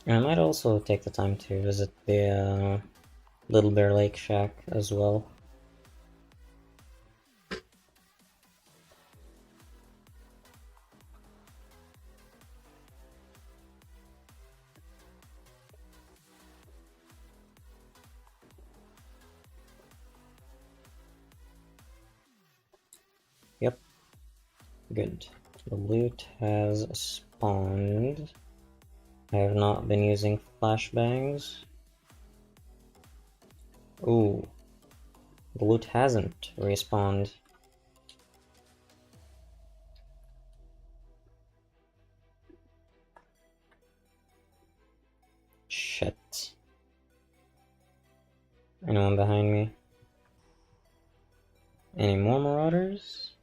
And I might also take the time to visit the Little Bear Lake Shack as well. Yep, good. The loot has spawned. I have not been using flashbangs. Ooh, the loot hasn't respawned. Shit. Anyone behind me? Any more marauders?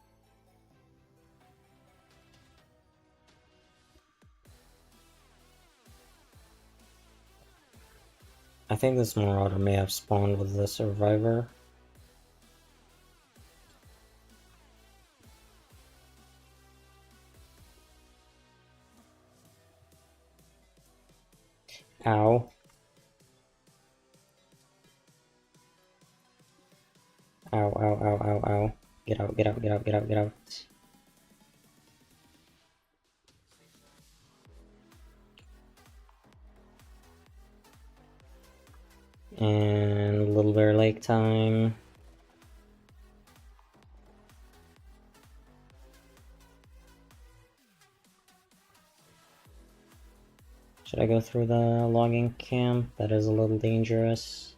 I think this marauder may have spawned with the survivor. Ow. Ow, ow, ow, ow, ow. Get out, get out, get out, get out, get out. And Little Bear Lake time. Should I go through the logging camp? That is a little dangerous.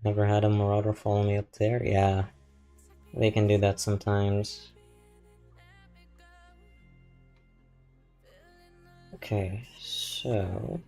Never had a marauder follow me up there? Yeah, they can do that sometimes. Okay, so...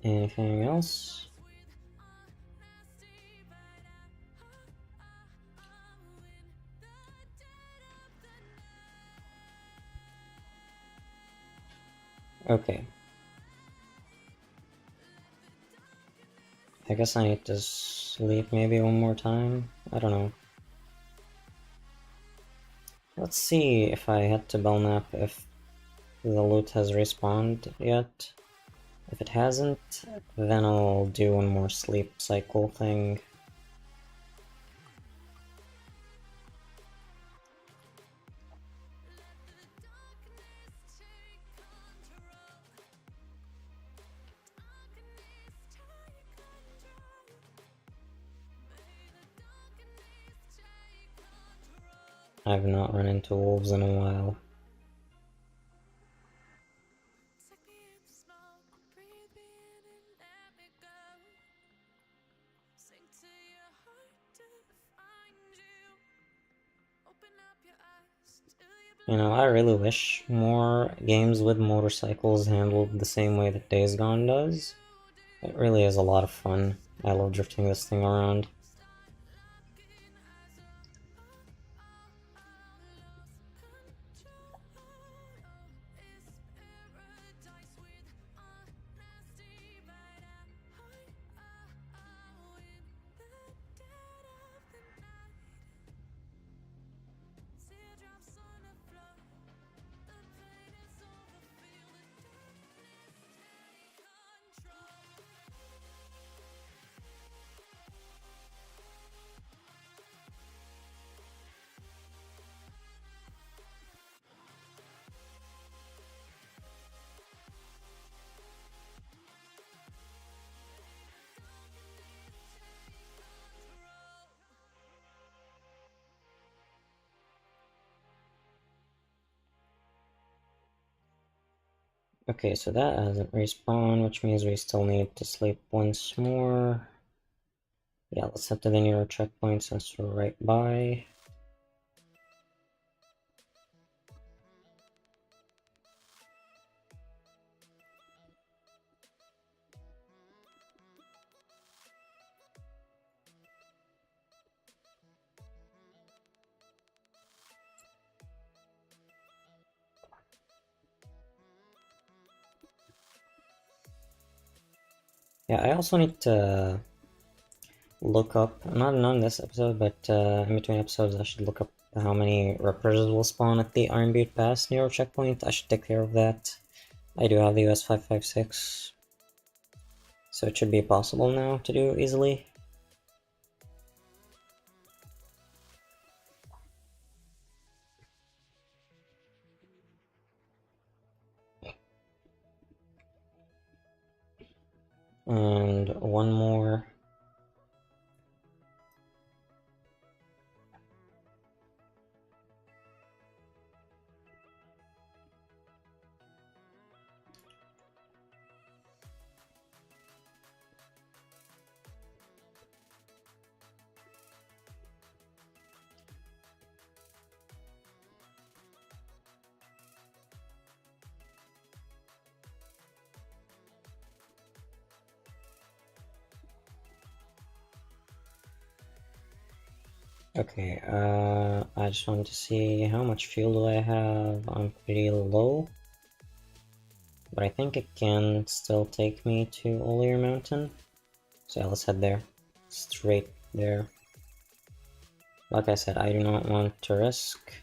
anything else? Okay. I guess I need to sleep maybe one more time? I don't know. Let's see if I head to Belknap if the loot has respawned yet. If it hasn't, then I'll do one more sleep cycle thing. I've not run into wolves in a while. You know, I really wish more games with motorcycles handled the same way that Days Gone does. It really is a lot of fun. I love drifting this thing around. Okay, so that hasn't respawned, which means we still need to sleep once more. Yeah, let's head to the nearer checkpoint since we're right by. Yeah, I also need to look up, not on this episode, but in between episodes I should look up how many rippers will spawn at the Iron Butte Pass near checkpoint. I should take care of that. I do have the US 556, so it should be possible now to do easily. And one more. Okay, I just wanted to see how much fuel do I have. I'm pretty low, but I think it can still take me to Olier Mountain. So yeah, let's head there. Straight there. Like I said, I do not want to risk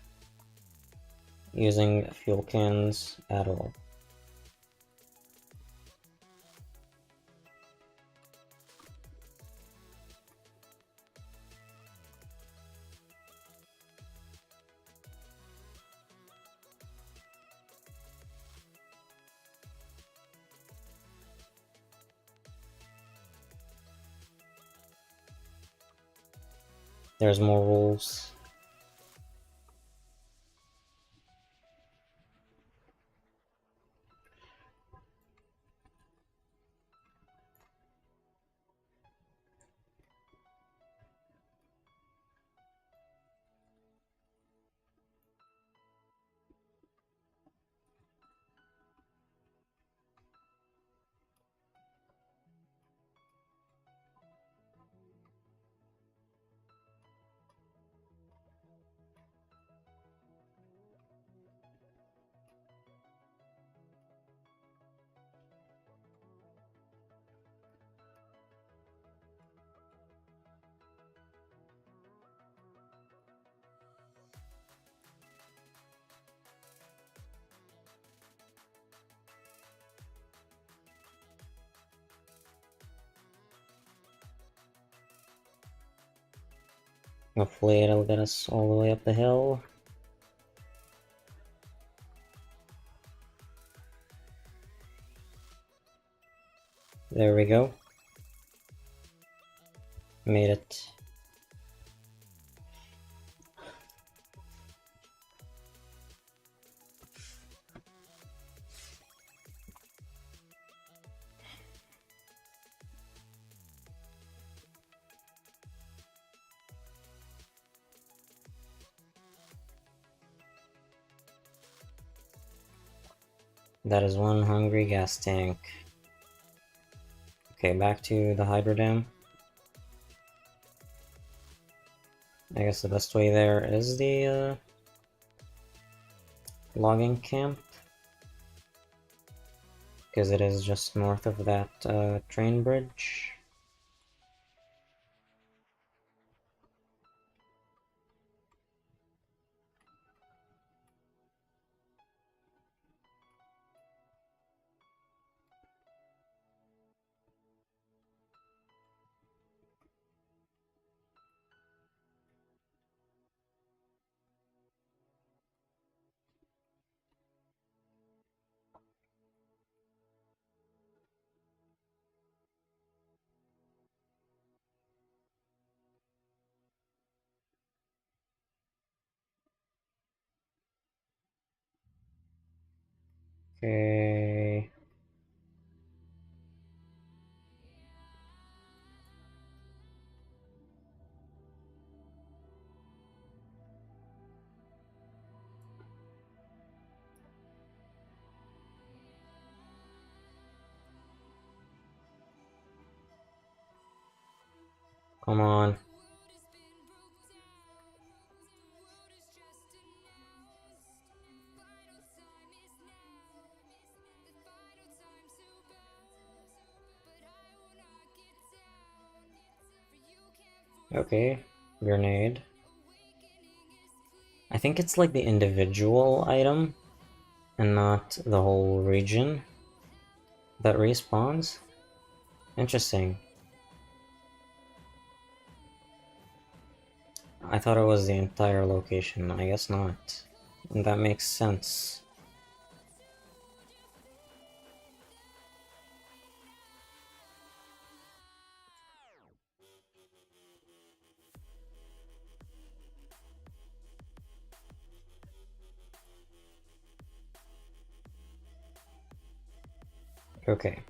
using fuel cans at all. There's more wolves. Hopefully it'll get us all the way up the hill. There we go. Made it. That is one hungry gas tank. Okay, back to the hydro dam. I guess the best way there is the logging camp, because it is just north of that train bridge. Okay. Come on. Okay, grenade. I think it's like the individual item and not the whole region that respawns. Interesting. I thought it was the entire location. I guess not. And that makes sense. Okay.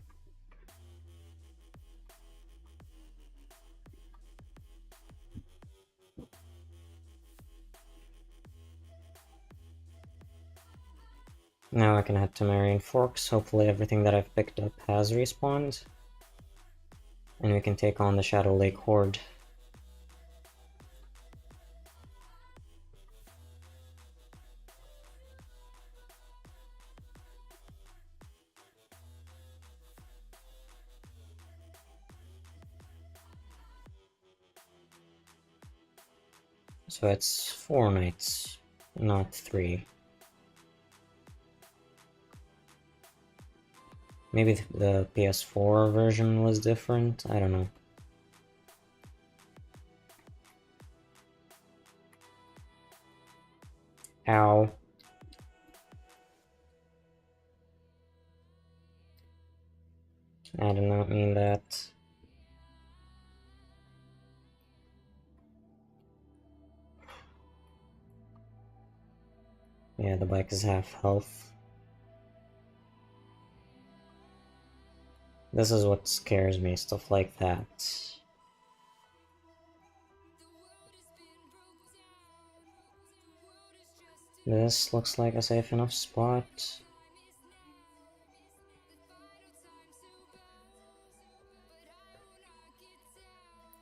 Now I can head to Marion Forks. Hopefully everything that I've picked up has respawned. And we can take on the Shadow Lake Horde. So it's 4 nights, not 3. Maybe the PS4 version was different, I don't know. Ow. I did not mean that. Yeah, the bike is half health. This is what scares me, stuff like that. This looks like a safe enough spot.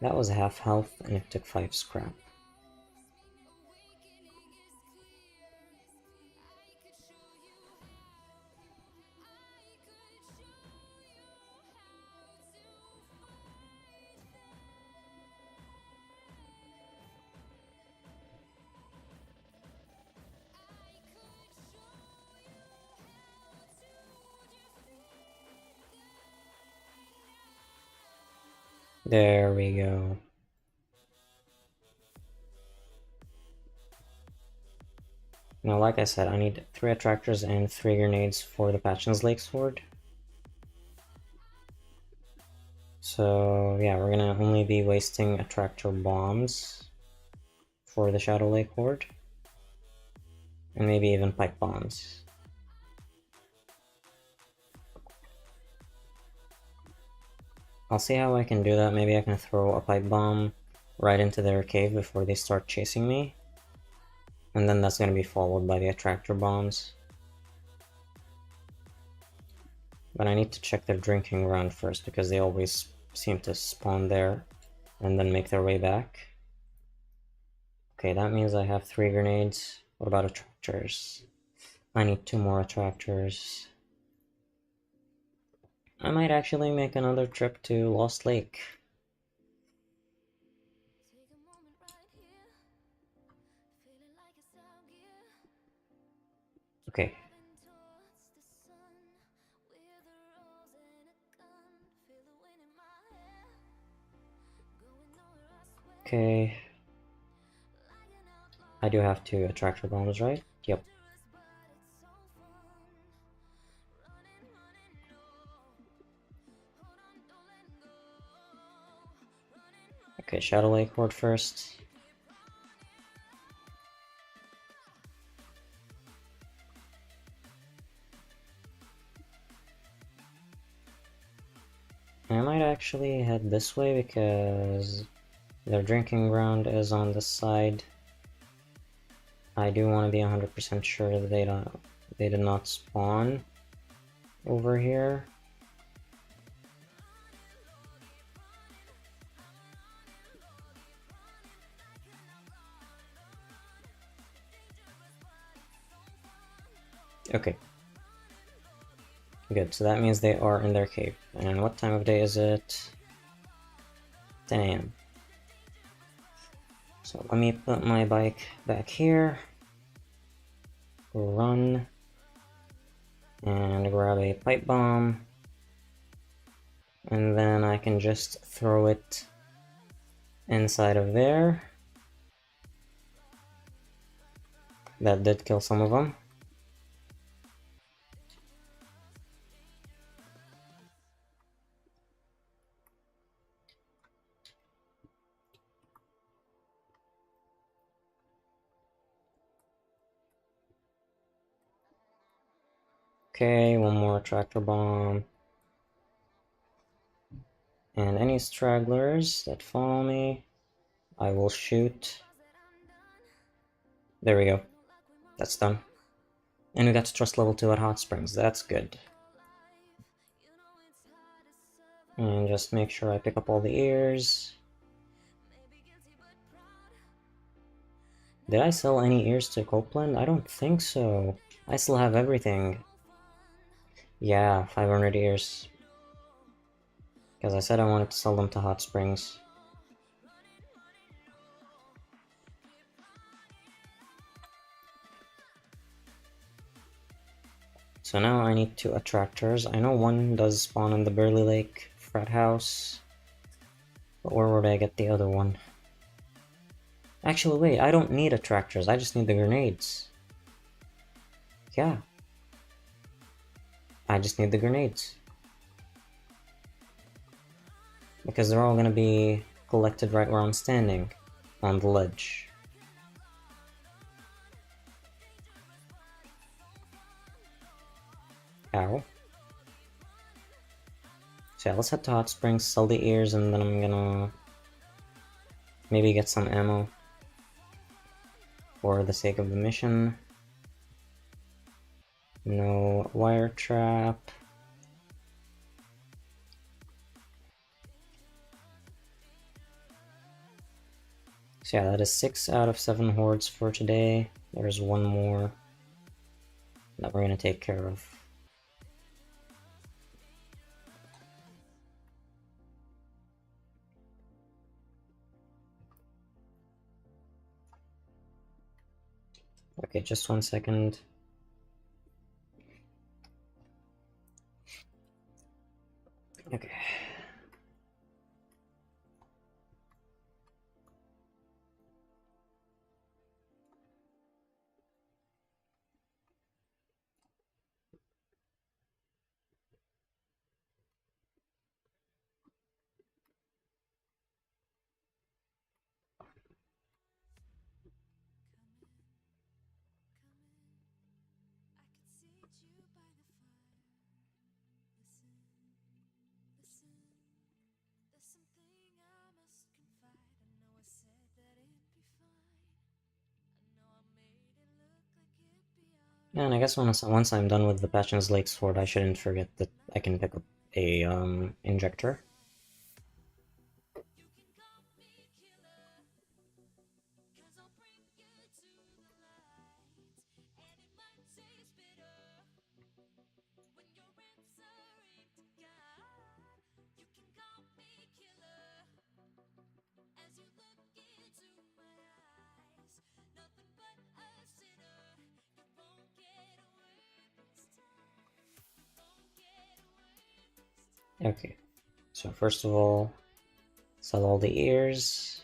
That was half health and it took 5 scrap. There we go. Now, like I said, I need 3 attractors and 3 grenades for the Patchen's Lake Sword. So yeah, we're gonna only be wasting attractor bombs for the Shadow Lake Horde. And maybe even pipe bombs. I'll see how I can do that. Maybe I can throw a pipe bomb right into their cave before they start chasing me. And then that's going to be followed by the attractor bombs. But I need to check their drinking ground first, because they always seem to spawn there and then make their way back. Okay, that means I have 3 grenades. What about attractors? I need 2 more attractors. I might actually make another trip to Lost Lake. Okay. Okay. I do have 2 attractor bombs, right? Yep. Okay, Shadow Lake Horde first. I might actually head this way because their drinking ground is on this side. I do want to be 100% sure that they did not spawn over here. Okay. Good, so that means they are in their cave. And what time of day is it? 10 AM. So let me put my bike back here. Run. And grab a pipe bomb. And then I can just throw it inside of there. That did kill some of them. Okay, one more tractor bomb. And any stragglers that follow me, I will shoot. There we go. That's done. And we got to trust level 2 at Hot Springs. That's good. And just make sure I pick up all the ears. Did I sell any ears to Copeland? I don't think so. I still have everything. Yeah, 500 ears. Because I said I wanted to sell them to Hot Springs. So now I need 2 attractors. I know one does spawn in the Burley Lake frat house. But where would I get the other one? Actually, wait, I don't need attractors. I just need the grenades. Yeah. I just need the grenades. Because they're all gonna be collected right where I'm standing. On the ledge. Ow. So yeah, let's head to Hot Springs, sell the ears, and then I'm gonna maybe get some ammo for the sake of the mission. No wire trap. So yeah, that is 6 out of 7 hordes for today. There's one more that we're gonna take care of. Okay, just 1 second. Okay. And I guess once I'm done with the Passion's Lake Sword, I shouldn't forget that I can pick up a injector. Okay, so first of all, sell all the ears.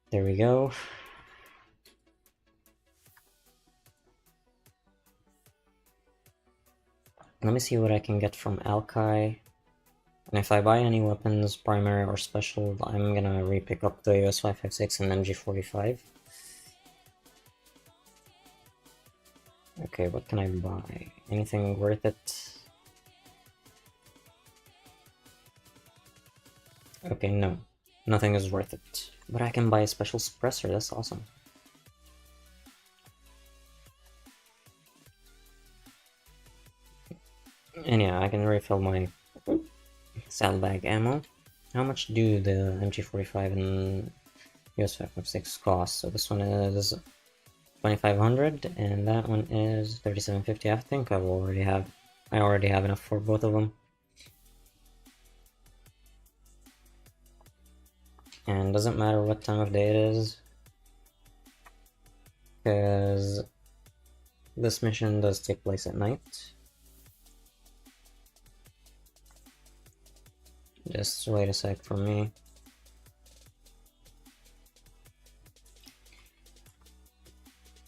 There we go. Let me see what I can get from Alkai. And if I buy any weapons, primary or special, I'm gonna re-pick up the US 556 and MG45. Okay, what can I buy? Anything worth it? Okay, no. Nothing is worth it. But I can buy a special suppressor, that's awesome. And yeah, I can refill my saddlebag ammo. How much do the MG45 and US 556 cost? So this one is 2500 and that one is 3750. I think I already have enough for both of them. And doesn't matter what time of day it is, because this mission does take place at night. Just wait a sec for me.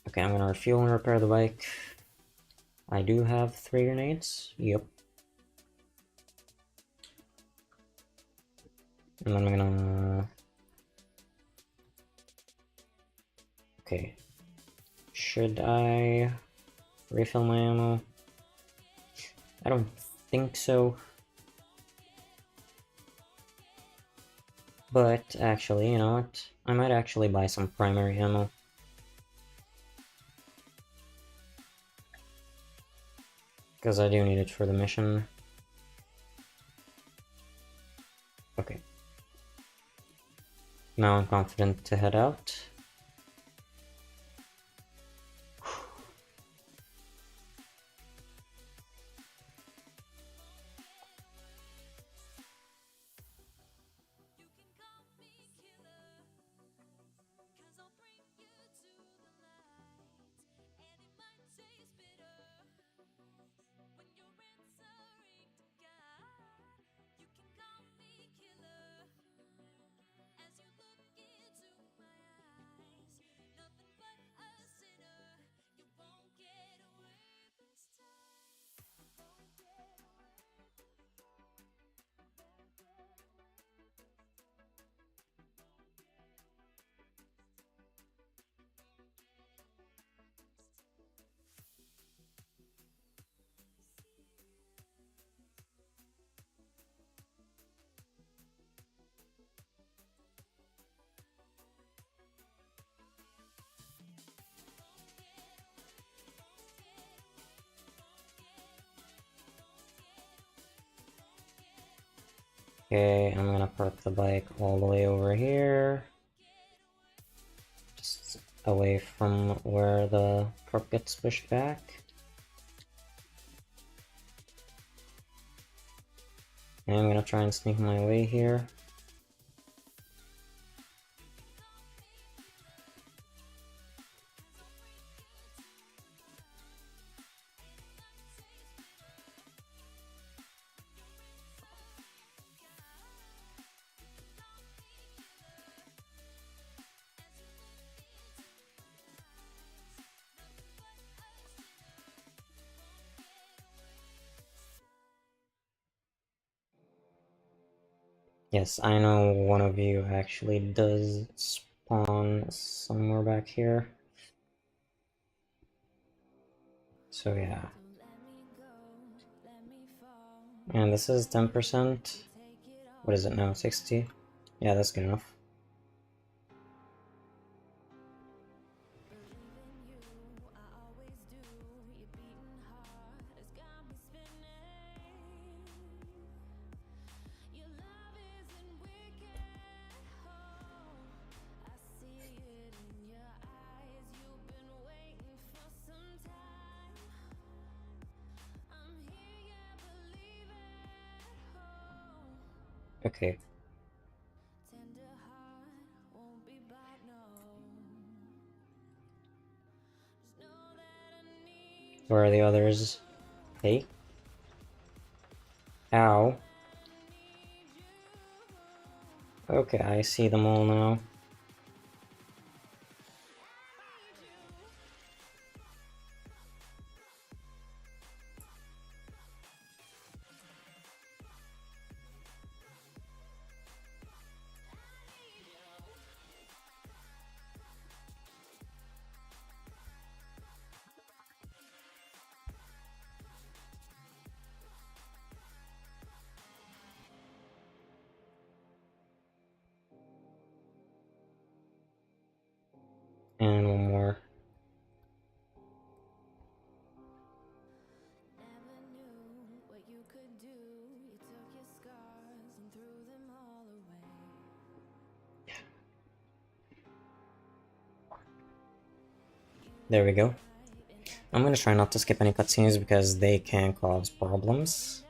Okay, I'm gonna refuel and repair the bike. I do have 3 grenades. Yep. And then I'm gonna... Okay. Should I refill my ammo? I don't think so. But actually, you know what? I might actually buy some primary ammo. Because I do need it for the mission. Okay. Now I'm confident to head out. Okay, I'm gonna park the bike all the way over here. Just away from where the truck gets pushed back. And I'm gonna try and sneak my way here. Yes, I know one of you actually does spawn somewhere back here. So yeah. And this is 10%. What is it now? 60? Yeah, that's good enough. Okay. Where are the others? Hey? Ow. Okay, I see them all now. And one more. There we go. I'm gonna try not to skip any cutscenes because they can cause problems.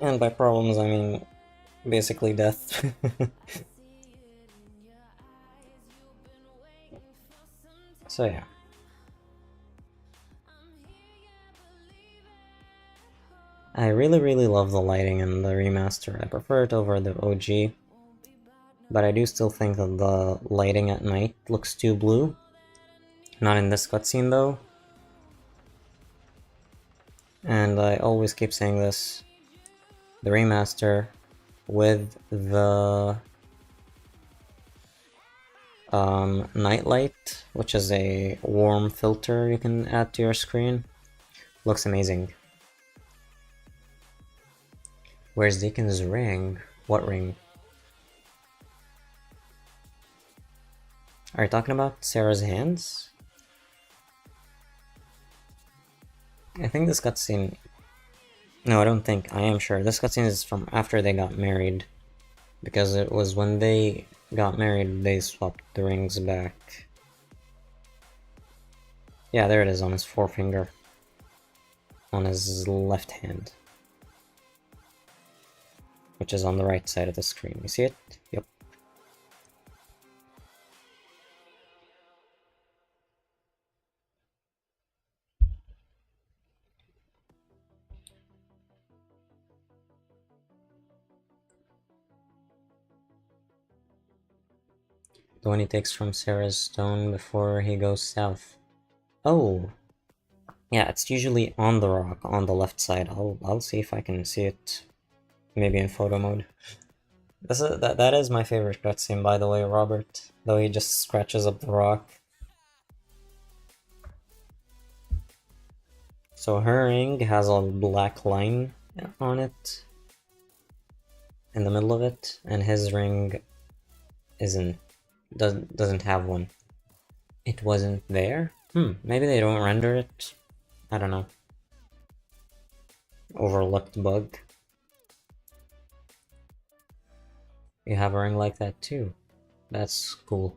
And by problems, I mean basically death. So yeah. I really love the lighting in the remaster. I prefer it over the OG. But I do still think that the lighting at night looks too blue. Not in this cutscene though. And I always keep saying this. The remaster with the nightlight, which is a warm filter you can add to your screen, looks amazing. Where's Deacon's ring? What ring? Are you talking about Sarah's hands? I think this cutscene... No, I don't think. I am sure. This cutscene is from after they got married. Because it was when they got married, they swapped the rings back. Yeah, there it is on his forefinger. On his left hand. Which is on the right side of the screen. You see it? Yep. The one he takes from Sarah's stone before he goes south. Oh! Yeah, it's usually on the rock, on the left side. I'll see if I can see it, maybe in photo mode. That is my favorite cutscene, by the way, Robert. Though he just scratches up the rock. So her ring has a black line on it, in the middle of it, and his ring doesn't have one. It wasn't there? Maybe they don't render it. I don't know. Overlooked bug. You have a ring like that too. That's cool.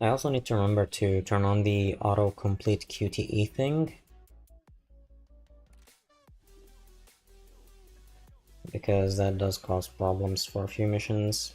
I also need to remember to turn on the autocomplete QTE thing, because that does cause problems for a few missions.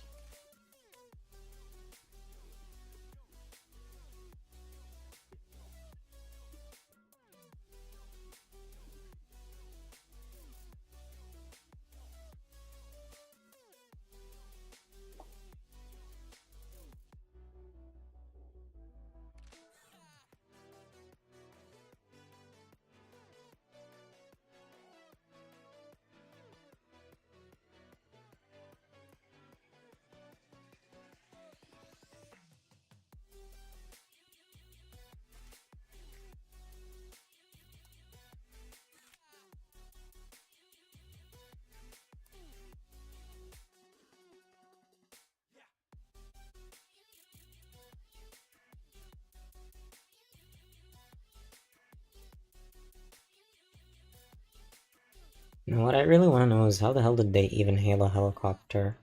Now, what I really want to know is how the hell did they even hail a helicopter?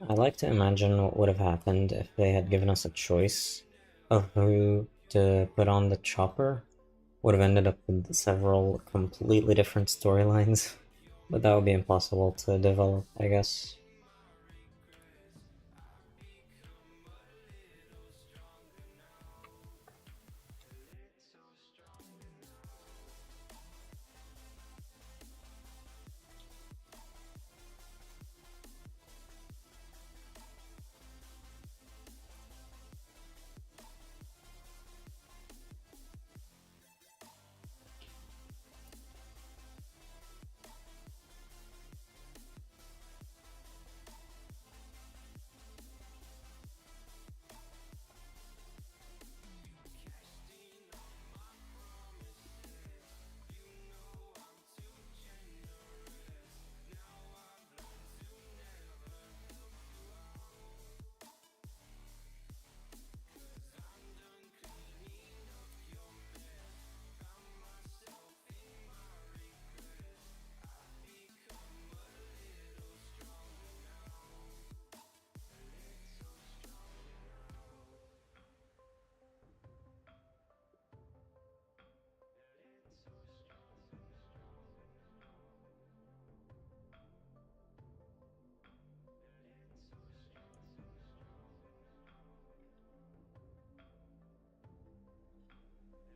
I like to imagine what would have happened if they had given us a choice of who to put on the chopper. Would have ended up with several completely different storylines, but that would be impossible to develop, I guess.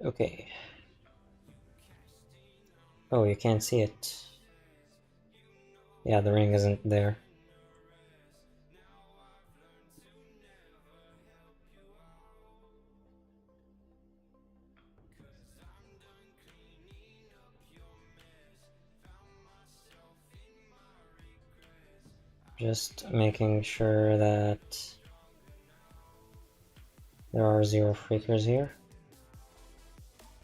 Okay. Oh, you can't see it. Yeah, the ring isn't there. Just making sure that there are 0 freakers here.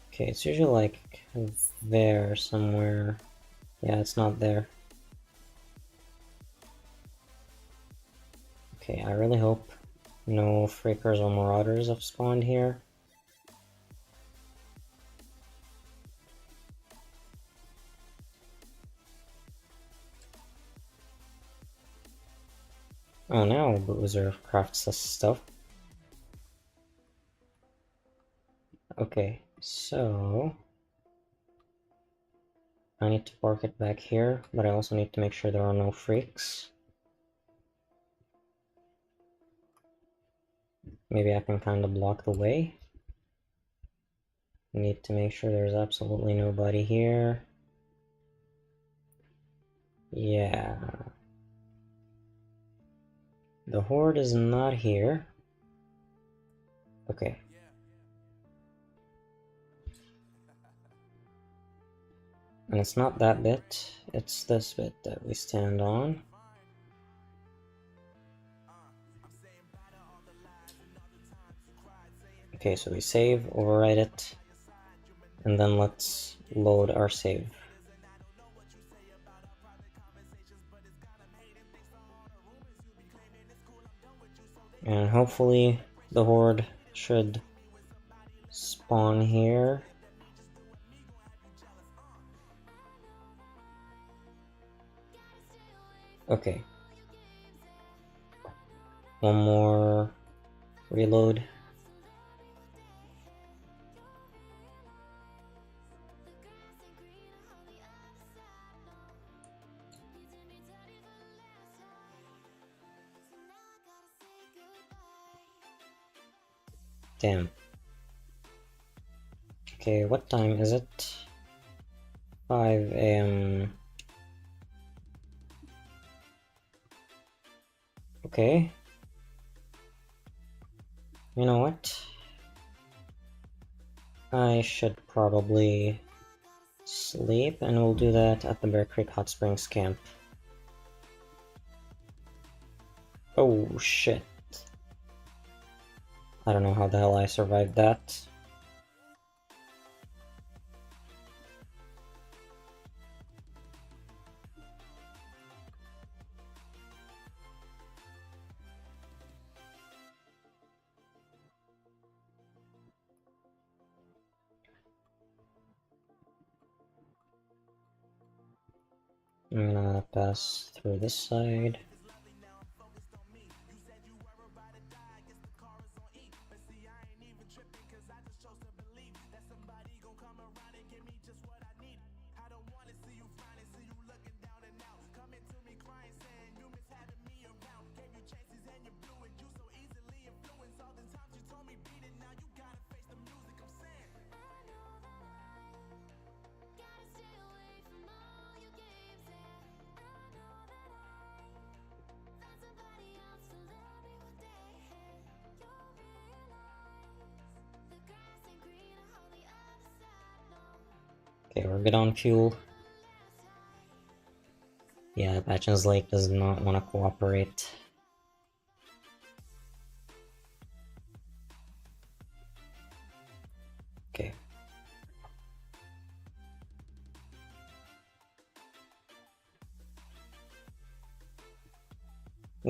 Okay, it's usually like there somewhere. Yeah, it's not there. Okay, I really hope no freakers or marauders have spawned here. Oh, now Boozer crafts this stuff. Okay, so I need to park it back here, but I also need to make sure there are no freaks. Maybe I can kind of block the way. Need to make sure there's absolutely nobody here. Yeah. The Horde is not here. Okay. And it's not that bit, it's this bit that we stand on. Okay, so we save, overwrite it, and then let's load our save. And hopefully the Horde should spawn here. Okay. One more reload. Damn. Okay, what time is it? 5 AM. Okay. You know what? I should probably sleep, and we'll do that at the Bear Creek Hot Springs camp. Oh shit. I don't know how the hell I survived that. I'm gonna pass through this side. Okay, we're good on fuel. Yeah, Patchen's Lake does not want to cooperate. Okay.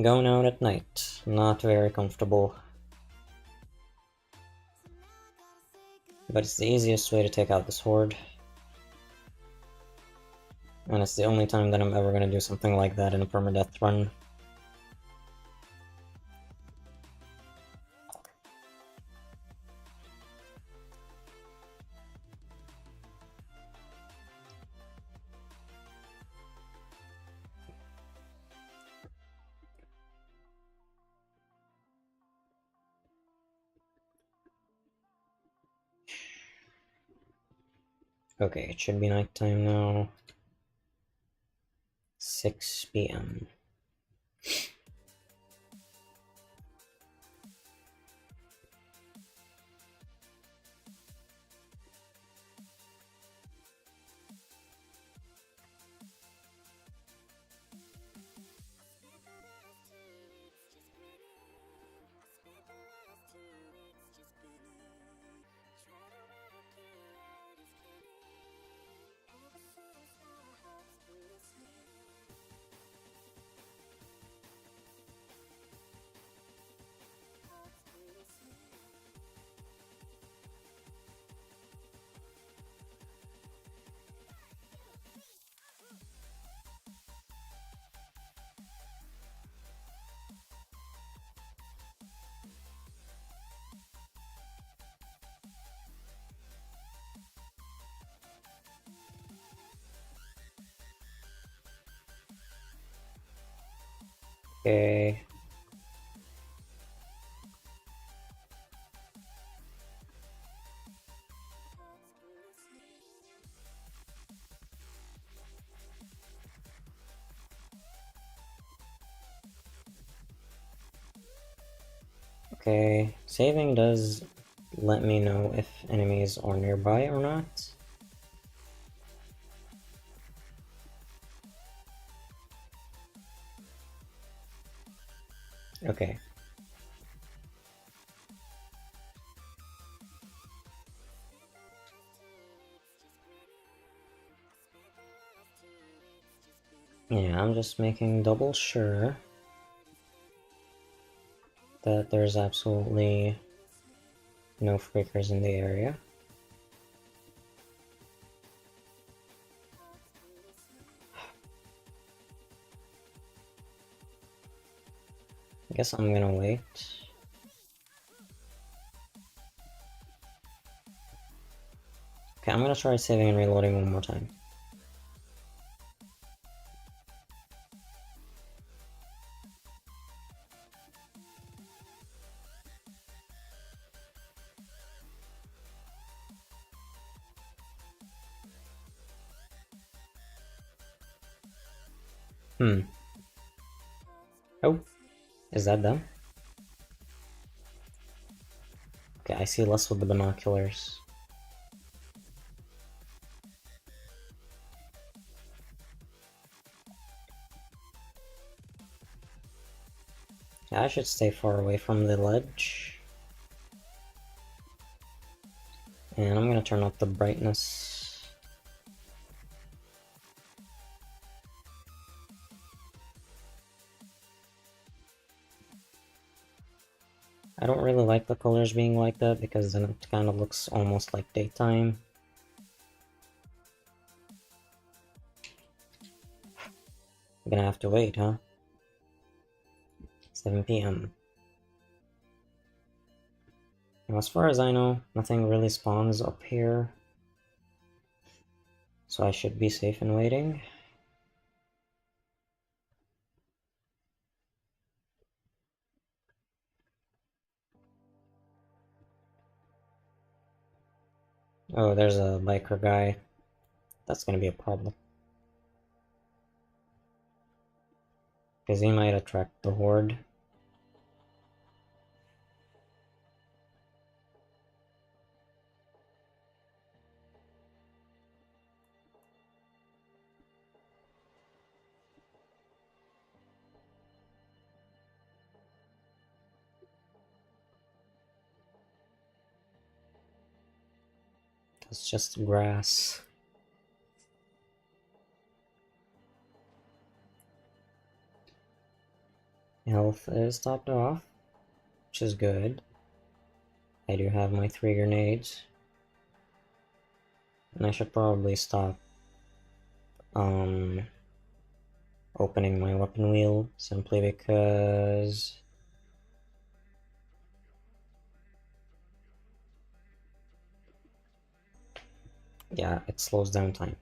Going out at night, not very comfortable. But it's the easiest way to take out this Horde. And it's the only time that I'm ever gonna do something like that in a permadeath run. Okay, it should be nighttime now. 6 PM. Okay. Okay, saving does let me know if enemies are nearby or not. Okay. Yeah, I'm just making double sure that there's absolutely no freakers in the area. I guess I'm gonna wait. Okay, I'm gonna try saving and reloading one more time. Oh, is that them? Okay, I see less with the binoculars. Yeah, I should stay far away from the ledge. And I'm gonna turn up the brightness. I don't really like the colors being like that because then it kind of looks almost like daytime. I'm gonna have to wait, huh? 7 p.m. Now, as far as I know, nothing really spawns up here. So I should be safe in waiting. Oh, there's a biker guy. That's gonna be a problem. Because he might attract the Horde. It's just grass. Health is topped off, which is good. I do have my 3 grenades. And I should probably stop opening my weapon wheel simply because yeah, it slows down time.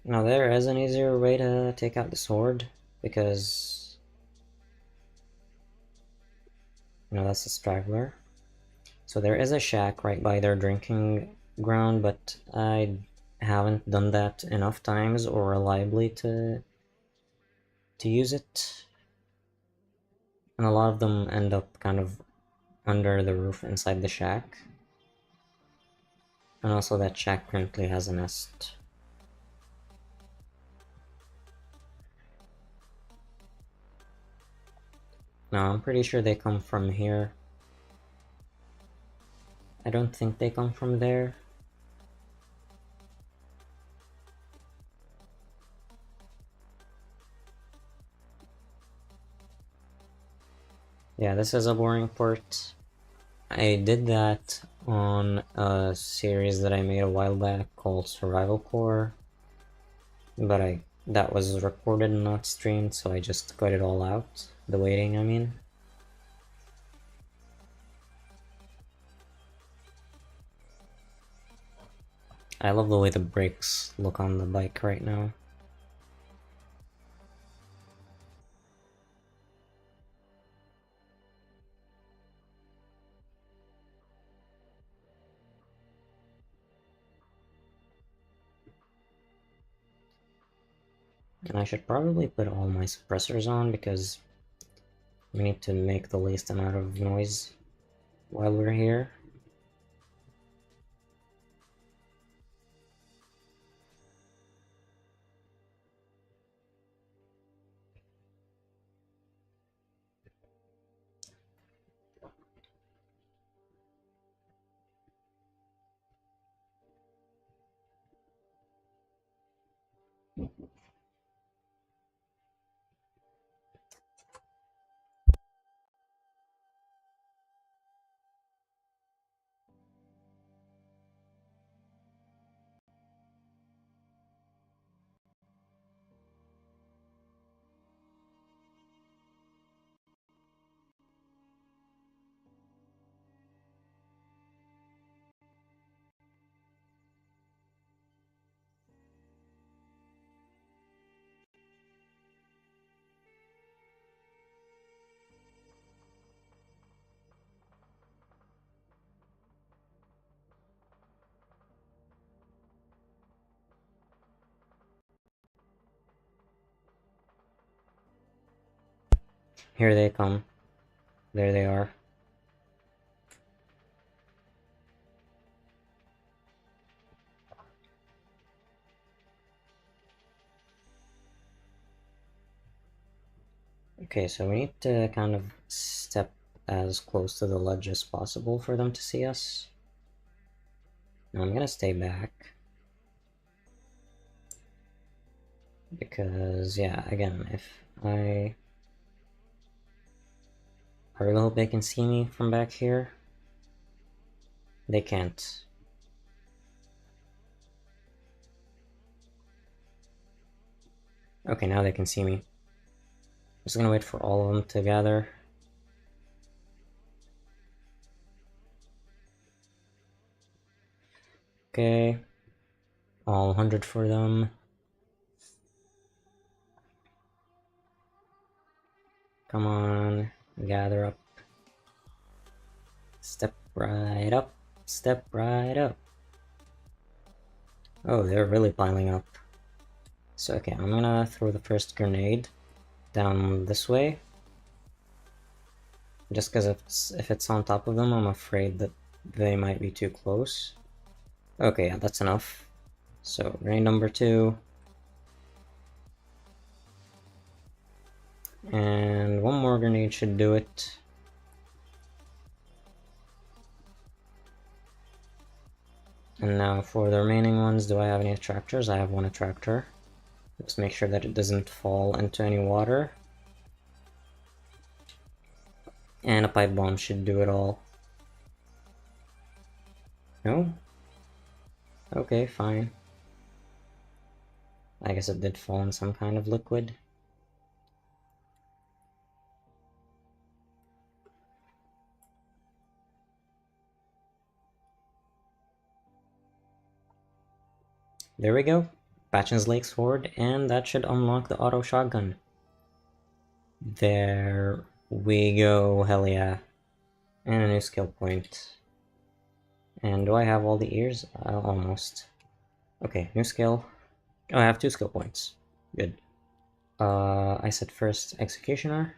Now there is an easier way to take out the sword because that's a straggler. So there is a shack right by their drinking ground, but I haven't done that enough times or reliably to use it. And a lot of them end up kind of under the roof inside the shack. And also that shack currently has a nest. No, I'm pretty sure they come from here. I don't think they come from there. Yeah, this is a boring port. I did that on a series that I made a while back called Survival Core, but that was recorded and not streamed, so I just cut it all out. The waiting, I mean. I love the way the brakes look on the bike right now. And I should probably put all my suppressors on because we need to make the least amount of noise while we're here. Here they come. There they are. Okay, so we need to kind of step as close to the ledge as possible for them to see us. Now I'm gonna stay back. Because, yeah, again, if I really hope they can see me from back here. They can't. Okay, now they can see me. I'm just gonna wait for all of them to gather. Okay. All 100 for them. Come on, gather up. Step right up. Step right up. Oh, they're really piling up. So, okay, I'm gonna throw the first grenade down this way. Just because if it's on top of them, I'm afraid that they might be too close. Okay, yeah, that's enough. So, grenade number 2. And one more grenade should do it. And now for the remaining ones, do I have any attractors? I have one attractor. Let's make sure that it doesn't fall into any water. And a pipe bomb should do it all. No? Okay, fine. I guess it did fall in some kind of liquid. There we go. Patchen's Lake's Horde, and that should unlock the auto shotgun. There we go, hell yeah. And a new skill point. And do I have all the ears? Almost. Okay, new skill. Oh, I have 2 skill points. Good. I said first Executioner.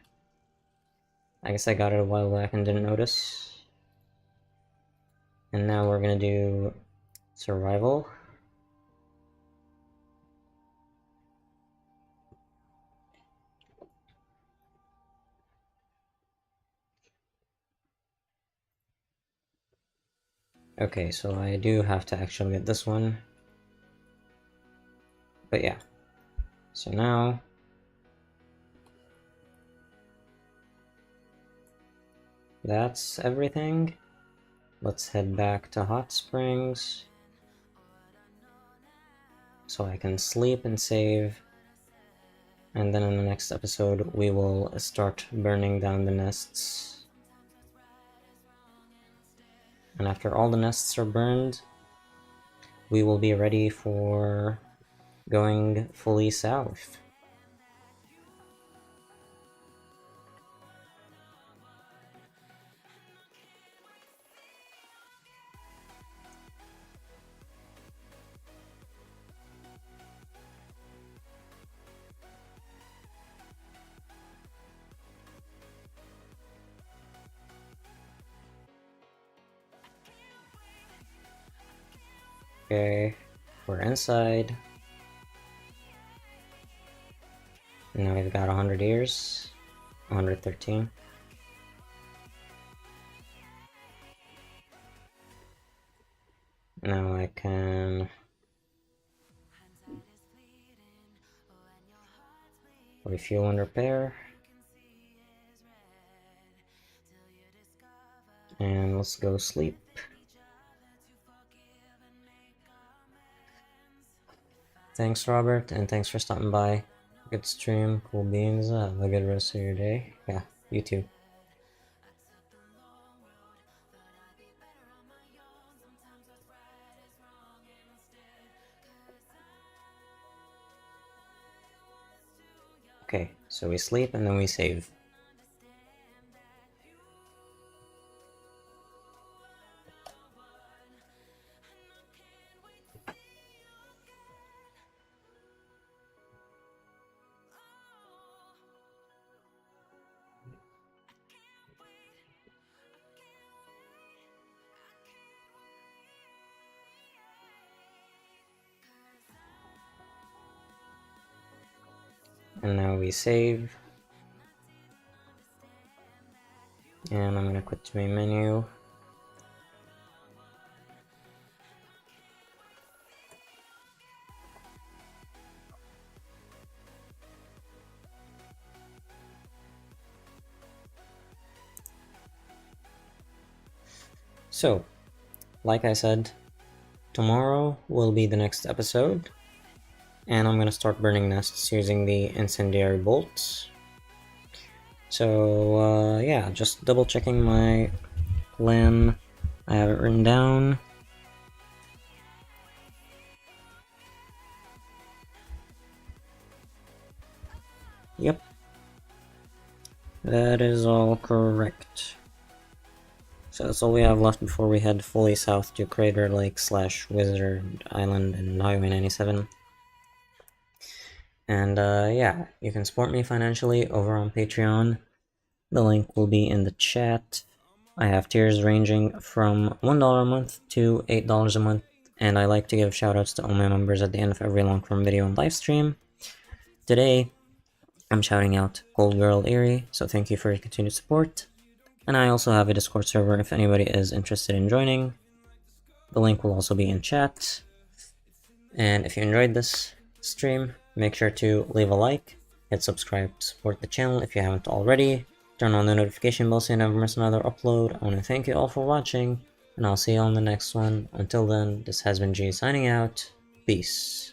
I guess I got it a while back and didn't notice. And now we're gonna do Survival. Okay, so I do have to actually get this one. But yeah. So now that's everything. Let's head back to Hot Springs so I can sleep and save. And then in the next episode, we will start burning down the nests. And after all the nests are burned, we will be ready for going fully south. Okay, we're inside. Now we've got 100 years, 113. Now I can refuel and repair. And let's go sleep. Thanks, Robert, and thanks for stopping by. Good stream, cool beans. Have a good rest of your day. Yeah, you too. Okay, so we sleep and then we save. And now we save. And I'm gonna quit the main menu. So, like I said, tomorrow will be the next episode. And I'm gonna start burning nests using the incendiary bolts. So, yeah, just double checking my plan. I have it written down. Yep. That is all correct. So that's all we have left before we head fully south to Crater Lake / Wizard Island and Highway 97. And yeah, you can support me financially over on Patreon. The link will be in the chat. I have tiers ranging from $1 a month to $8 a month, and I like to give shoutouts to all my members at the end of every long-form video and livestream. Today, I'm shouting out Gold Girl Erie, so thank you for your continued support. And I also have a Discord server if anybody is interested in joining. The link will also be in chat. And if you enjoyed this stream, make sure to leave a like, hit subscribe to support the channel if you haven't already, turn on the notification bell so you never miss another upload. I want to thank you all for watching, and I'll see you on the next one. Until then, this has been G signing out. Peace.